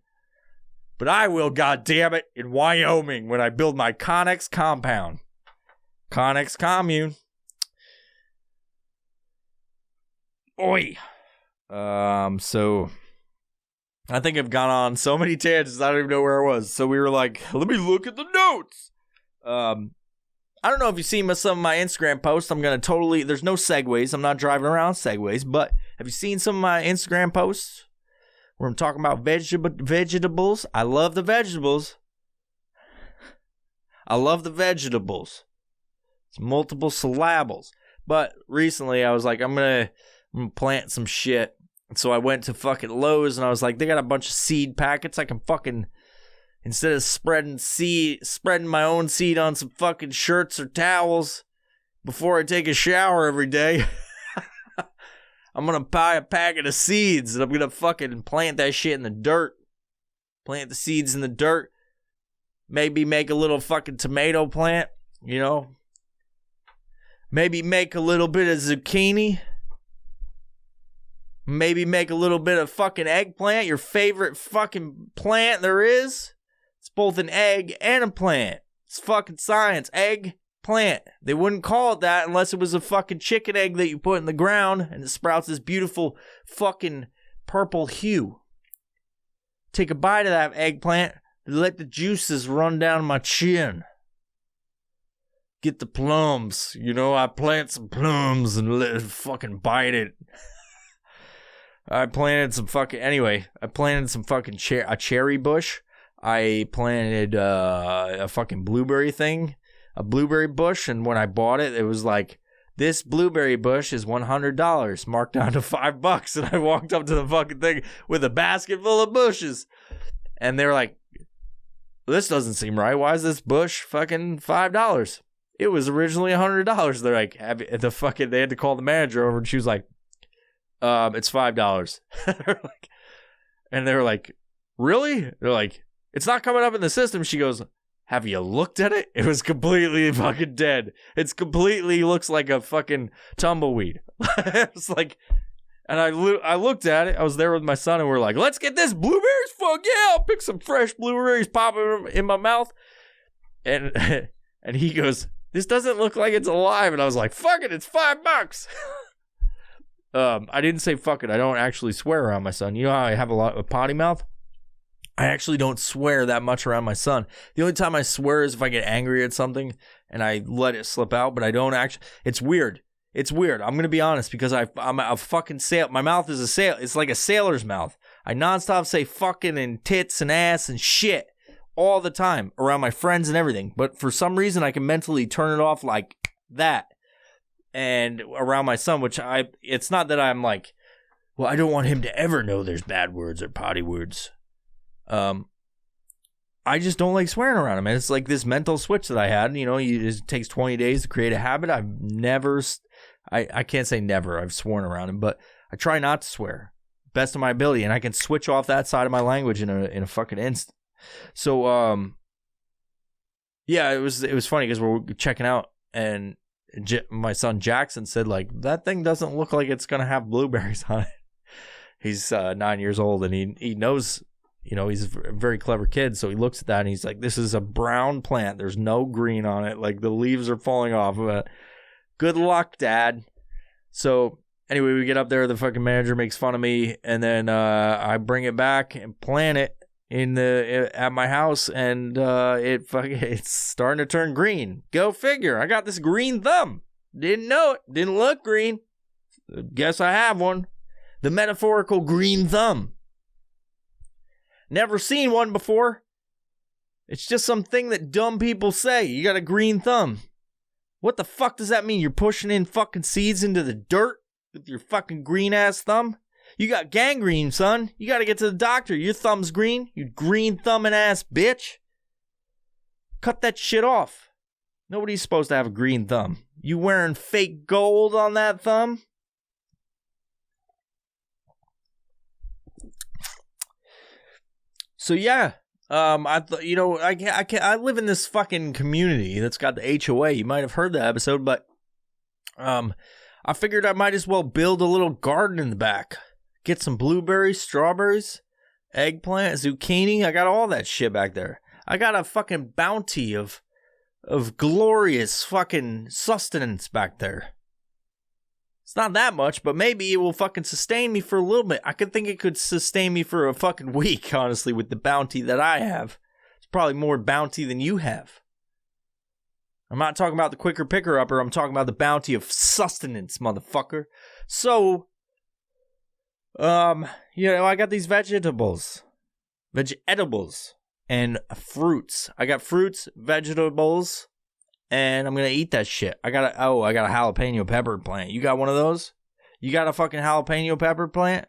But I will, goddammit, in Wyoming when I build my Connex compound. Connex commune. Oi. So I think I've gone on so many tangents, I don't even know where I was. So we were like, let me look at the notes. I don't know if you've seen some of my Instagram posts. I'm going to there's no segues. I'm not driving around segues, but have you seen some of my Instagram posts? Where I'm talking about vegetables. I love the vegetables. I love the vegetables. It's multiple syllables. But recently I was like, I'm gonna plant some shit. And so I went to fucking Lowe's and I was like, they got a bunch of seed packets. I can fucking, instead of spreading my own seed on some fucking shirts or towels before I take a shower every day. I'm going to buy a packet of seeds and I'm going to fucking plant that shit in the dirt. Plant the seeds in the dirt. Maybe make a little fucking tomato plant, you know. Maybe make a little bit of zucchini. Maybe make a little bit of fucking eggplant, your favorite fucking plant there is. It's both an egg and a plant. It's fucking science. Egg. Plant. They wouldn't call it that unless it was a fucking chicken egg that you put in the ground and it sprouts this beautiful fucking purple hue. Take a bite of that eggplant and let the juices run down my chin. Get the plums. You know, I plant some plums and let it fucking bite it. I planted some fucking a cherry bush. I planted a fucking blueberry thing. A blueberry bush, and when I bought it, it was like, this blueberry bush is $100, marked down to $5, and I walked up to the fucking thing with a basket full of bushes, and they were like, this doesn't seem right, why is this bush fucking $5? It was originally $100. They're like, they had to call the manager over, and she was like, it's $5. And they were like, really? They're like, it's not coming up in the system. She goes, have you looked at it? It was completely fucking dead. It's completely looks like a fucking tumbleweed. It's like, and I looked at it. I was there with my son, and we're like, let's get this blueberries. Fuck yeah! I'll pick some fresh blueberries, pop them in my mouth, and he goes, this doesn't look like it's alive. And I was like, fuck it, it's $5. I didn't say fuck it. I don't actually swear around my son. You know how I have a lot of potty mouth? I actually don't swear that much around my son. The only time I swear is if I get angry at something and I let it slip out, but I don't actually. It's weird. It's weird. I'm going to be honest because I'm a fucking sail. My mouth is a sail. It's like a sailor's mouth. I nonstop say fucking and tits and ass and shit all the time around my friends and everything. But for some reason, I can mentally turn it off like that. And around my son, it's not that I'm like, well, I don't want him to ever know there's bad words or potty words. I just don't like swearing around him. And it's like this mental switch that I had. You know, it takes 20 days to create a habit. I've never, I can't say never. I've sworn around him, but I try not to swear. Best of my ability. And I can switch off that side of my language in a fucking instant. So, yeah, it was funny because we're checking out and my son Jackson said, like, that thing doesn't look like it's going to have blueberries on it. He's 9 years old and he knows, you know, he's a very clever kid. So he looks at that and he's like, this is a brown plant. There's no green on it. Like the leaves are falling off of it. Good luck, Dad. So anyway, we get up there. The fucking manager makes fun of me, and then I bring it back and plant it at my house, and it's starting to turn green. Go figure. I got this green thumb. Didn't know it. Didn't look green. Guess I have one. The metaphorical green thumb. Never seen one before. It's just something that dumb people say. You got a green thumb. What the fuck does that mean? You're pushing in fucking seeds into the dirt with your fucking green ass thumb? You got gangrene, son. You gotta get to the doctor. Your thumb's green. You green thumbing ass bitch. Cut that shit off. Nobody's supposed to have a green thumb. You wearing fake gold on that thumb? So yeah, I live in this fucking community that's got the HOA. You might have heard that episode, but I figured I might as well build a little garden in the back. Get some blueberries, strawberries, eggplant, zucchini. I got all that shit back there. I got a fucking bounty of glorious fucking sustenance back there. It's not that much, but maybe it will fucking sustain me for a little bit. I could think it could sustain me for a fucking week, honestly, with the bounty that I have. It's probably more bounty than you have. I'm not talking about the quicker picker upper. I'm talking about the bounty of sustenance, motherfucker. So, I got these vegetables, and fruits. I got fruits, vegetables, and I'm gonna eat that shit. I got a jalapeno pepper plant. You got one of those? You got a fucking jalapeno pepper plant?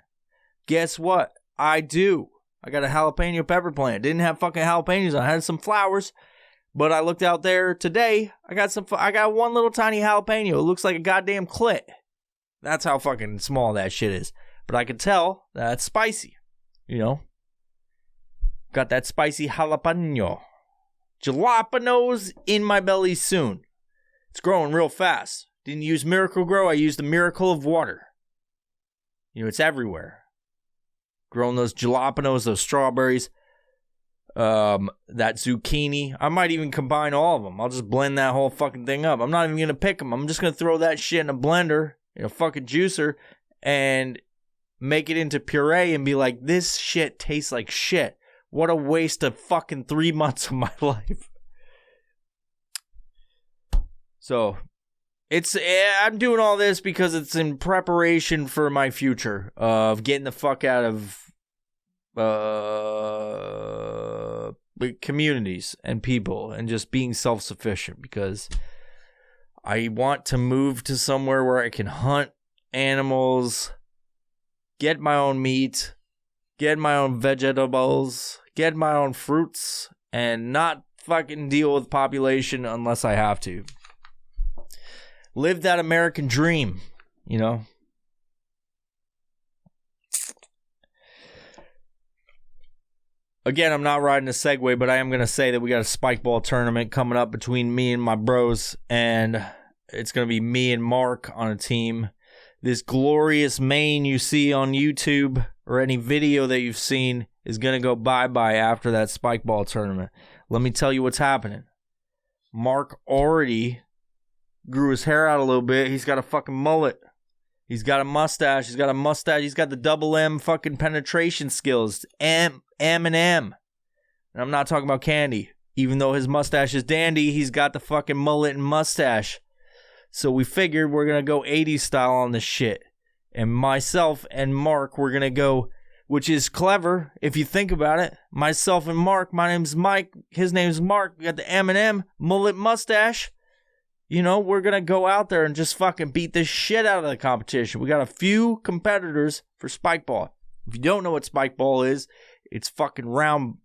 Guess what? I do. I got a jalapeno pepper plant. Didn't have fucking jalapenos. I had some flowers, but I looked out there today. I got one little tiny jalapeno. It looks like a goddamn clit. That's how fucking small that shit is. But I can tell that it's spicy. Got that spicy jalapeno. Jalapenos in my belly soon. It's growing real fast. Didn't use Miracle Grow. I used the Miracle of Water. It's everywhere. Growing those jalapenos, those strawberries, that zucchini. I might even combine all of them. I'll just blend that whole fucking thing up. I'm not even going to pick them. I'm just going to throw that shit in a blender, in a fucking juicer, and make it into puree and be like, this shit tastes like shit. What a waste of fucking 3 months of my life. So, I'm doing all this because it's in preparation for my future of getting the fuck out of communities and people and just being self-sufficient, because I want to move to somewhere where I can hunt animals, get my own meat, get my own vegetables, get my own fruits, and not fucking deal with population unless I have to. Live that American dream, Again, I'm not riding a Segway, but I am going to say that we got a spike ball tournament coming up between me and my bros, and it's going to be me and Mark on a team. This glorious mane you see on YouTube or any video that you've seen is going to go bye-bye after that spike ball tournament. Let me tell you what's happening. Mark already grew his hair out a little bit. He's got a fucking mullet. He's got a mustache. He's got the double M fucking penetration skills. M. And I'm not talking about candy. Even though his mustache is dandy, he's got the fucking mullet and mustache. So we figured we're going to go 80s style on this shit. And myself and Mark, we're going to go, which is clever if you think about it. Myself and Mark, my name's Mike, his name's Mark. We got the M&M, mullet, mustache. We're going to go out there and just fucking beat the shit out of the competition. We got a few competitors for spike ball. If you don't know what spike ball is, it's fucking round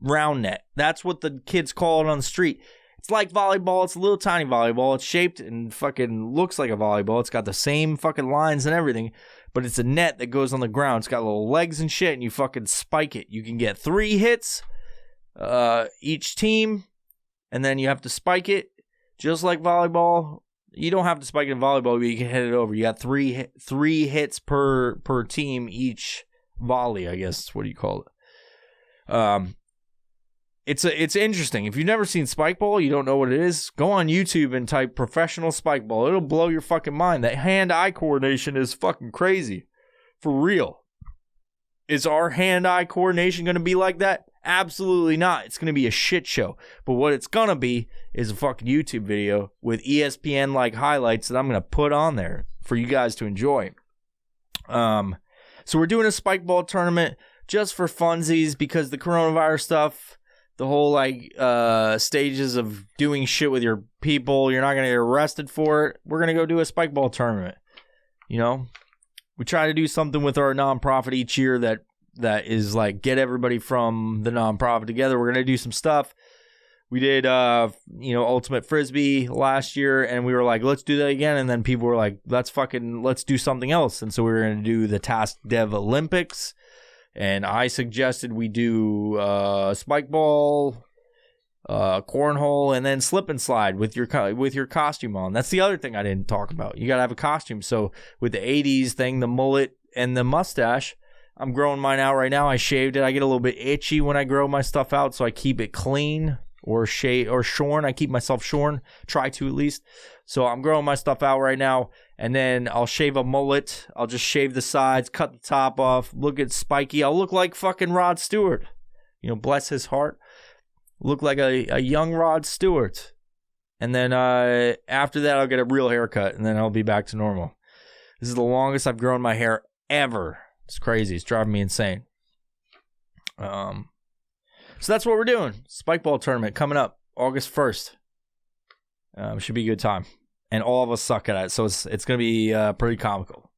net. That's what the kids call it on the street. It's like volleyball. It's a little tiny volleyball. It's shaped and fucking looks like a volleyball. It's got the same fucking lines and everything, but it's a net that goes on the ground. It's got little legs and shit, and you fucking spike it. You can get 3 hits each team, and then you have to spike it just like volleyball. You don't have to spike it in volleyball, but you can hit it over. You got 3 hits per team each volley, I guess. What do you call it? it's interesting. If you've never seen spike ball, you don't know what it is, go on YouTube and type professional spike ball. It'll blow your fucking mind. That hand-eye coordination is fucking crazy. For real. Is our hand-eye coordination going to be like that? Absolutely not. It's going to be a shit show. But what it's going to be is a fucking YouTube video with ESPN-like highlights that I'm going to put on there for you guys to enjoy. So we're doing a spike ball tournament just for funsies because the coronavirus stuff, the whole stages of doing shit with your people, you're not going to get arrested for it. We're going to go do a spike ball tournament. You know, we try to do something with our nonprofit each year that is like get everybody from the nonprofit together. We're going to do some stuff. We did, Ultimate Frisbee last year, and we were like, let's do that again. And then people were like, let's do something else. And so we were going to do the Task Dev Olympics. And I suggested we do spike ball, cornhole, and then slip and slide with your costume on. That's the other thing I didn't talk about. You got to have a costume. So with the 80s thing, the mullet and the mustache, I'm growing mine out right now. I shaved it. I get a little bit itchy when I grow my stuff out, so I keep it clean. Or shorn. I keep myself shorn. Try to at least. So I'm growing my stuff out right now. And then I'll shave a mullet. I'll just shave the sides, cut the top off, look at spiky. I'll look like fucking Rod Stewart. Bless his heart. Look like a young Rod Stewart. And then after that, I'll get a real haircut. And then I'll be back to normal. This is the longest I've grown my hair ever. It's crazy. It's driving me insane. So that's what we're doing. Spike ball tournament coming up August 1st. Should be a good time. And all of us suck at it. So it's going to be pretty comical.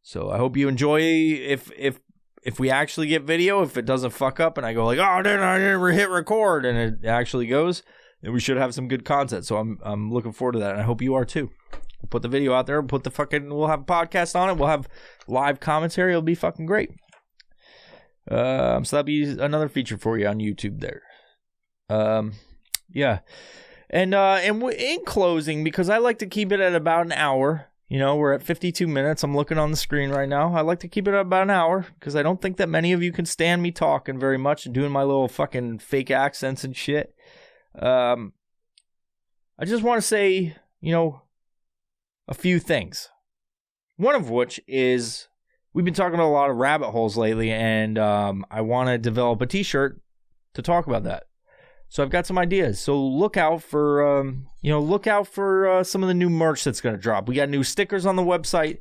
So I hope you enjoy. If we actually get video, if it doesn't fuck up and I go like, oh, I didn't hit record and it actually goes, then we should have some good content. So I'm looking forward to that. And I hope you are too. We'll put the video out there. We'll have a podcast on it. We'll have live commentary. It'll be fucking great. So that'll be another feature for you on YouTube there. Yeah. And in closing, because I like to keep it at about an hour, we're at 52 minutes. I'm looking on the screen right now. I like to keep it at about an hour because I don't think that many of you can stand me talking very much and doing my little fucking fake accents and shit. I just want to say, a few things. One of which is, we've been talking about a lot of rabbit holes lately, and I want to develop a t-shirt to talk about that. So I've got some ideas. So look out for some of the new merch that's going to drop. We got new stickers on the website.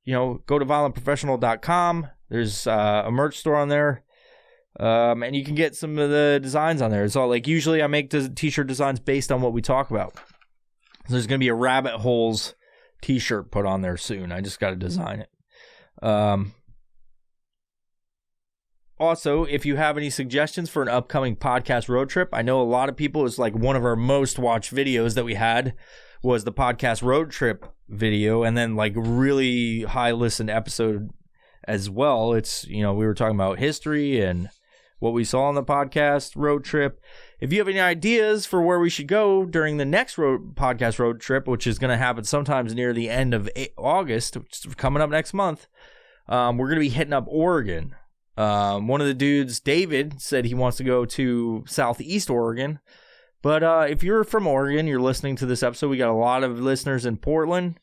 Go to violentprofessional.com. There's a merch store on there, and you can get some of the designs on there. It's all like usually I make t-shirt designs based on what we talk about. So there's going to be a rabbit holes t-shirt put on there soon. I just got to design it. Also, if you have any suggestions for an upcoming podcast road trip, I know a lot of people, it's like one of our most watched videos that we had was the podcast road trip video, and then like really high listened episode as well. It's, we were talking about history and what we saw on the podcast road trip. If you have any ideas for where we should go during the next podcast road trip, which is going to happen sometimes near the end of August, which is coming up next month, we're going to be hitting up Oregon. One of the dudes, David, said he wants to go to Southeast Oregon. But if you're from Oregon, you're listening to this episode, we got a lot of listeners in Portland.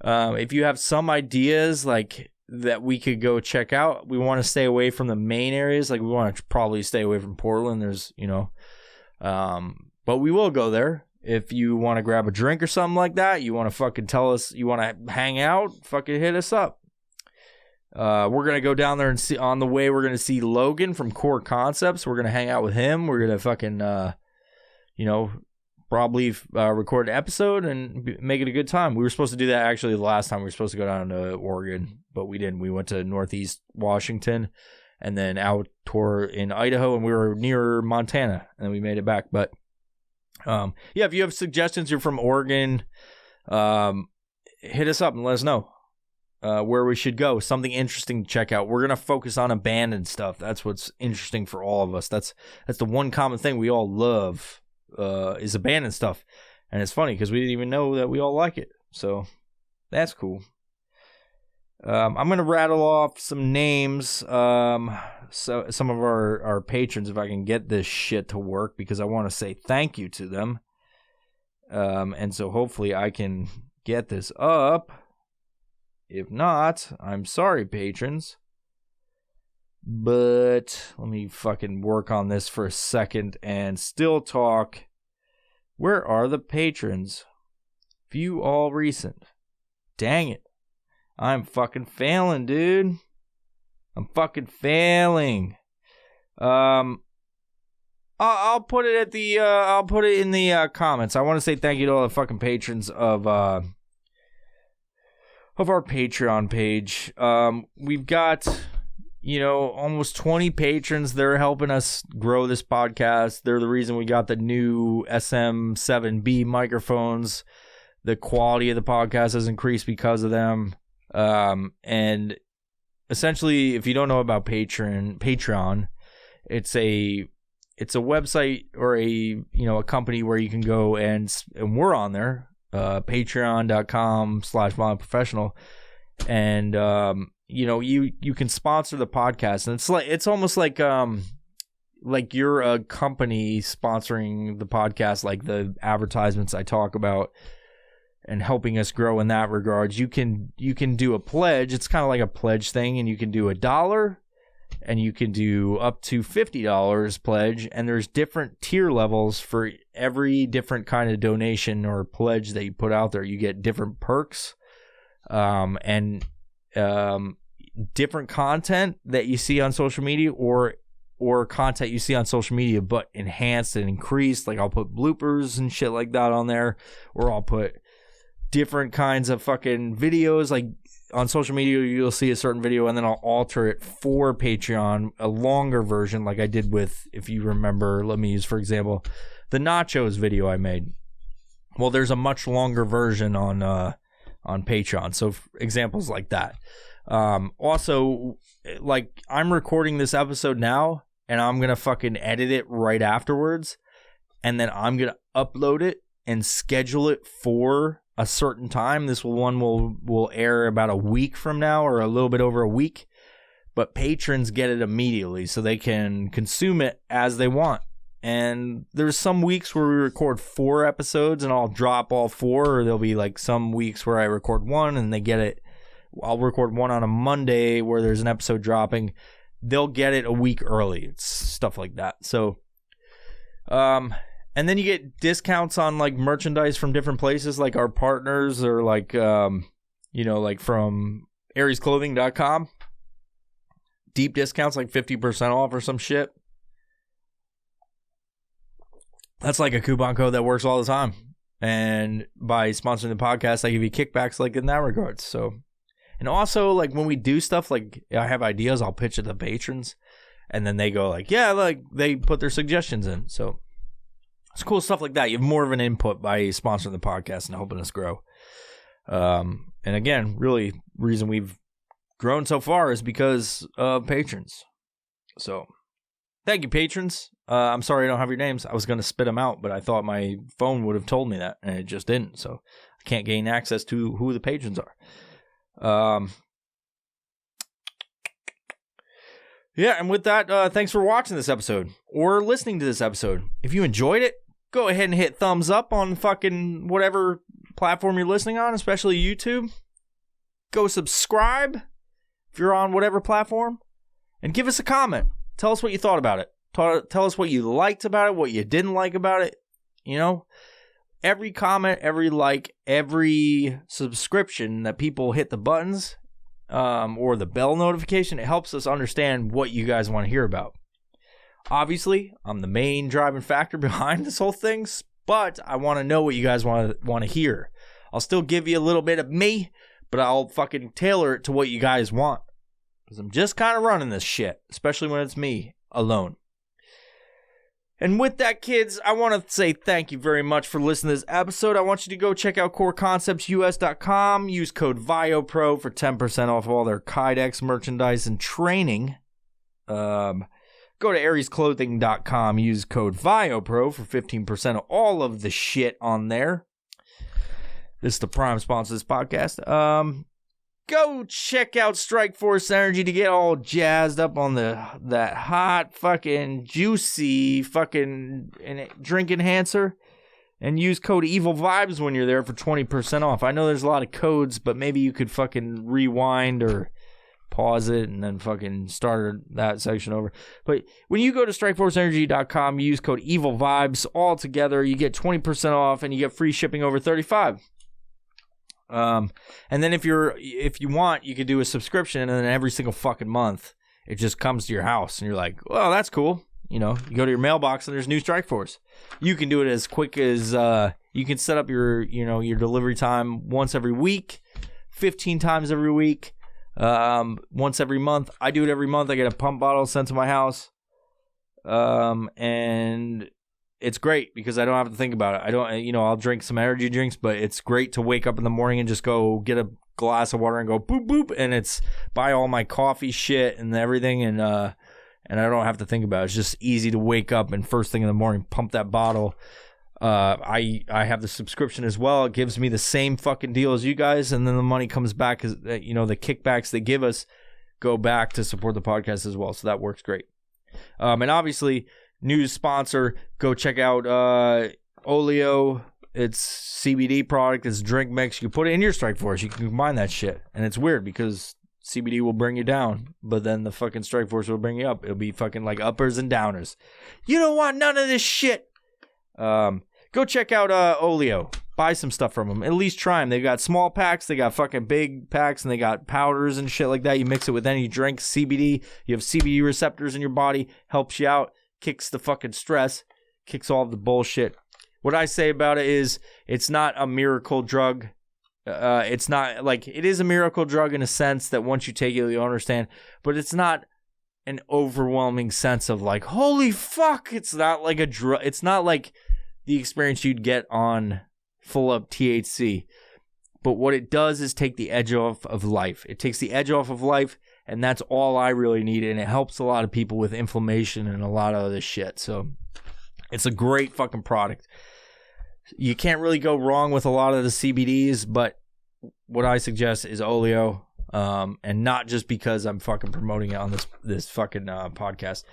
If you have some ideas like that we could go check out, we want to stay away from the main areas. Like we want to probably stay away from Portland. There's, but we will go there. If you want to grab a drink or something like that, you want to fucking tell us, you want to hang out, fucking hit us up. We're going to go down there and see, on the way, we're going to see Logan from Core Concepts. We're going to hang out with him. We're going to fucking, probably record an episode and make it a good time. We were supposed to do that actually the last time. We were supposed to go down to Oregon, but we didn't. We went to Northeast Washington and then out tour in Idaho, and we were near Montana, and then we made it back. But if you have suggestions, you're from Oregon, hit us up and let us know where we should go. Something interesting to check out. We're gonna focus on abandoned stuff. That's what's interesting for all of us. That's the one common thing we all love is abandoned stuff, and it's funny because we didn't even know that we all like it. So that's cool. I'm going to rattle off some names, so some of our patrons, if I can get this shit to work, because I want to say thank you to them. And so hopefully I can get this up. If not, I'm sorry, patrons. But let me fucking work on this for a second and still talk. Where are the patrons? View all recent. Dang it. I'm fucking failing, dude. I'm fucking failing. I'll put it at the I'll put it in the comments. I want to say thank you to all the fucking patrons of our Patreon page. We've got, almost 20 patrons. They're helping us grow this podcast. They're the reason we got the new SM7B microphones. The quality of the podcast has increased because of them. And essentially, if you don't know about Patreon, it's a website or a company where you can go and we're on there, patreon.com/violentprofessional. And, you can sponsor the podcast, and it's almost like you're a company sponsoring the podcast, like the advertisements I talk about, and helping us grow in that regards. You can do a pledge. It's kind of like a pledge thing, and you can do $1, and you can do up to $50 pledge, and there's different tier levels for every different kind of donation or pledge that you put out there. You get different perks, and different content that you see on social media, or content you see on social media but enhanced and increased. Like I'll put bloopers and shit like that on there, or I'll put different kinds of fucking videos. Like on social media, you'll see a certain video, and then I'll alter it for Patreon, a longer version, like I did with, if you remember, let me use, for example, the nachos video I made. Well, there's a much longer version on Patreon. So examples like that. Also, like, I'm recording this episode now, and I'm going to fucking edit it right afterwards, and then I'm going to upload it and schedule it for a certain time. This one will air about a week from now, or a little bit over a week, but patrons get it immediately so they can consume it as they want. And there's some weeks where we record 4 episodes and I'll drop all 4, or there'll be like some weeks where I record 1 and they get it. I'll record 1 on a Monday where there's an episode dropping. They'll get it a week early. It's stuff like that. So, and then you get discounts on like merchandise from different places, like our partners, or like, like from ariesclothing.com. Deep discounts, like 50% off or some shit. That's like a coupon code that works all the time. And by sponsoring the podcast, I give you kickbacks like in that regard. So, and also like when we do stuff, like I have ideas, I'll pitch it to patrons, and then they go like, yeah, like they put their suggestions in. So it's cool stuff like that. You have more of an input by sponsoring the podcast and helping us grow. And again, really, reason we've grown so far is because of patrons. So thank you, patrons. I'm sorry I don't have your names. I was going to spit them out, but I thought my phone would have told me that, and it just didn't. So I can't gain access to who the patrons are. Yeah, and with that, thanks for watching this episode or listening to this episode. If you enjoyed it, go ahead and hit thumbs up on fucking whatever platform you're listening on, especially YouTube. Go subscribe if you're on whatever platform, and give us a comment. Tell us what you thought about it. Tell us what you liked about it, what you didn't like about it. Every comment, every like, every subscription that people hit the buttons, or the bell notification, it helps us understand what you guys want to hear about. Obviously, I'm the main driving factor behind this whole thing, but I want to know what you guys want to hear. I'll still give you a little bit of me, but I'll fucking tailor it to what you guys want. Because I'm just kind of running this shit, especially when it's me alone. And with that, kids, I want to say thank you very much for listening to this episode. I want you to go check out coreconceptsus.com. Use code VIOPRO for 10% off all their Kydex merchandise and training. Go to ariesclothing.com. Use code VIOPRO for 15% of all of the shit on there. This is the prime sponsor of this podcast. Go check out Strikeforce Energy to get all jazzed up on that hot fucking juicy fucking drink enhancer. And use code EvilVibes when you're there for 20% off. I know there's a lot of codes, but maybe you could fucking rewind or pause it and then fucking start that section over. But when you go to StrikeForceEnergy.com, you use code EvilVibes all together. You get 20% off and you get free shipping over $35. And then if you want, you could do a subscription, and then every single fucking month it just comes to your house, and you're like, well, that's cool. You know, you go to your mailbox and there's new Strikeforce. You can do it as quick as you can set up your delivery time once every week, 15 times every week, once every month. I do it every month. I get a pump bottle sent to my house, and it's great because I don't have to think about it. I'll drink some energy drinks, but it's great to wake up in the morning and just go get a glass of water and go boop boop, and it's buy all my coffee shit and everything, and I don't have to think about it. It's just easy to wake up and first thing in the morning pump that bottle. I have the subscription as well. It gives me the same fucking deal as you guys, and then the money comes back as the kickbacks they give us go back to support the podcast as well. So that works great. And obviously, new sponsor, go check out Oleo. It's CBD product. It's a drink mix. You can put it in your Strikeforce. You can combine that shit. And it's weird because CBD will bring you down, but then the fucking Strikeforce will bring you up. It'll be fucking like uppers and downers. You don't want none of this shit. Go check out Oleo. Buy some stuff from them. At least try them. They got small packs. They got fucking big packs, and they got powders and shit like that. You mix it with any drink. CBD. You have CBD receptors in your body. Helps you out. Kicks the fucking stress. Kicks all of the bullshit. What I say about it is it's not a miracle drug. It's not like it is a miracle drug in a sense that once you take it, you'll understand, but it's not an overwhelming sense of like, holy fuck. It's not like a drug. It's not like the experience you'd get on full up THC, but what it does is take the edge off of life. It takes the edge off of life, and that's all I really need. And it helps a lot of people with inflammation and a lot of other shit. So it's a great fucking product. You can't really go wrong with a lot of the CBDs, but what I suggest is Oleo, and not just because I'm fucking promoting it on this fucking podcast.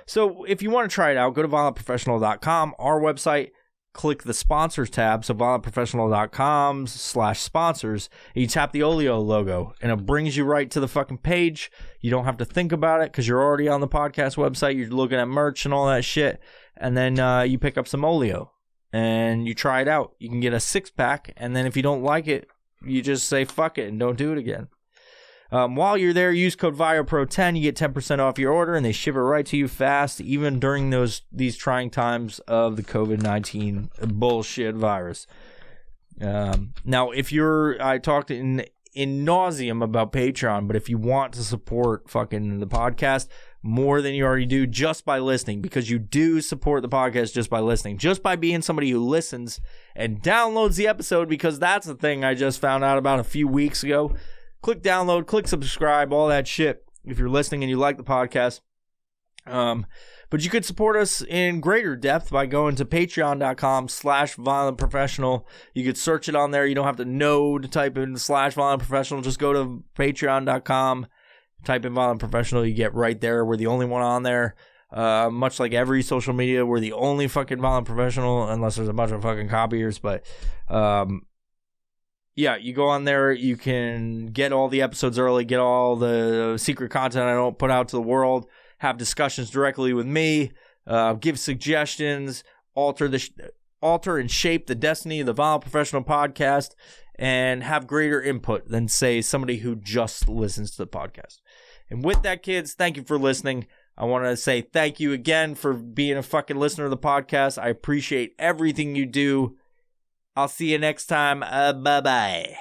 So if you want to try it out, go to violentprofessional.com, our website, click the sponsors tab, so violentprofessional.com/sponsors, and you tap the Oleo logo, and it brings you right to the fucking page. You don't have to think about it because you're already on the podcast website. You're looking at merch and all that shit, and then you pick up some Oleo. And you try it out. You can get a 6-pack, and then if you don't like it, you just say fuck it and don't do it again. While you're there, use code VIOPRO10. You get 10% off your order, and they ship it right to you fast, even during these trying times of the COVID-19 bullshit virus. Now, I talked in nauseum about Patreon, but if you want to support fucking the podcast more than you already do just by listening, because you do support the podcast just by listening, just by being somebody who listens and downloads the episode, because that's the thing I just found out about a few weeks ago. Click download, click subscribe, all that shit if you're listening and you like the podcast. But you could support us in greater depth by going to patreon.com/violentprofessional. You could search it on there. You don't have to know to type in /violentprofessional. Just go to patreon.com, type in Violent Professional. You get right there. We're the only one on there. Much like every social media, we're the only fucking Violent Professional, unless there's a bunch of fucking copiers. But yeah, you go on there. You can get all the episodes early, get all the secret content I don't put out to the world, have discussions directly with me, give suggestions, alter and shape the destiny of the Violent Professional podcast, and have greater input than, say, somebody who just listens to the podcast. And with that, kids, thank you for listening. I want to say thank you again for being a fucking listener to the podcast. I appreciate everything you do. I'll see you next time. Bye-bye.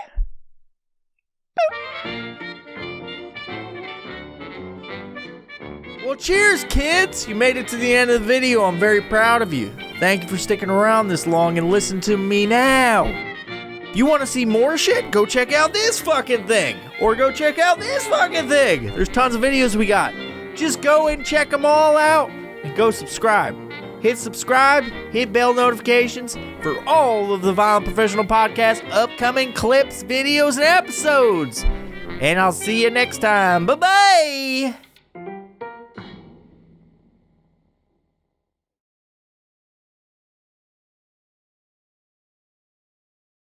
Well, cheers, kids. You made it to the end of the video. I'm very proud of you. Thank you for sticking around this long and listen to me now. If you want to see more shit, go check out this fucking thing. Or go check out this fucking thing. There's tons of videos we got. Just go and check them all out. And go subscribe. Hit subscribe, hit bell notifications for all of the Violent Professional Podcast upcoming clips, videos, and episodes. and I'll see you next time. Bye-bye!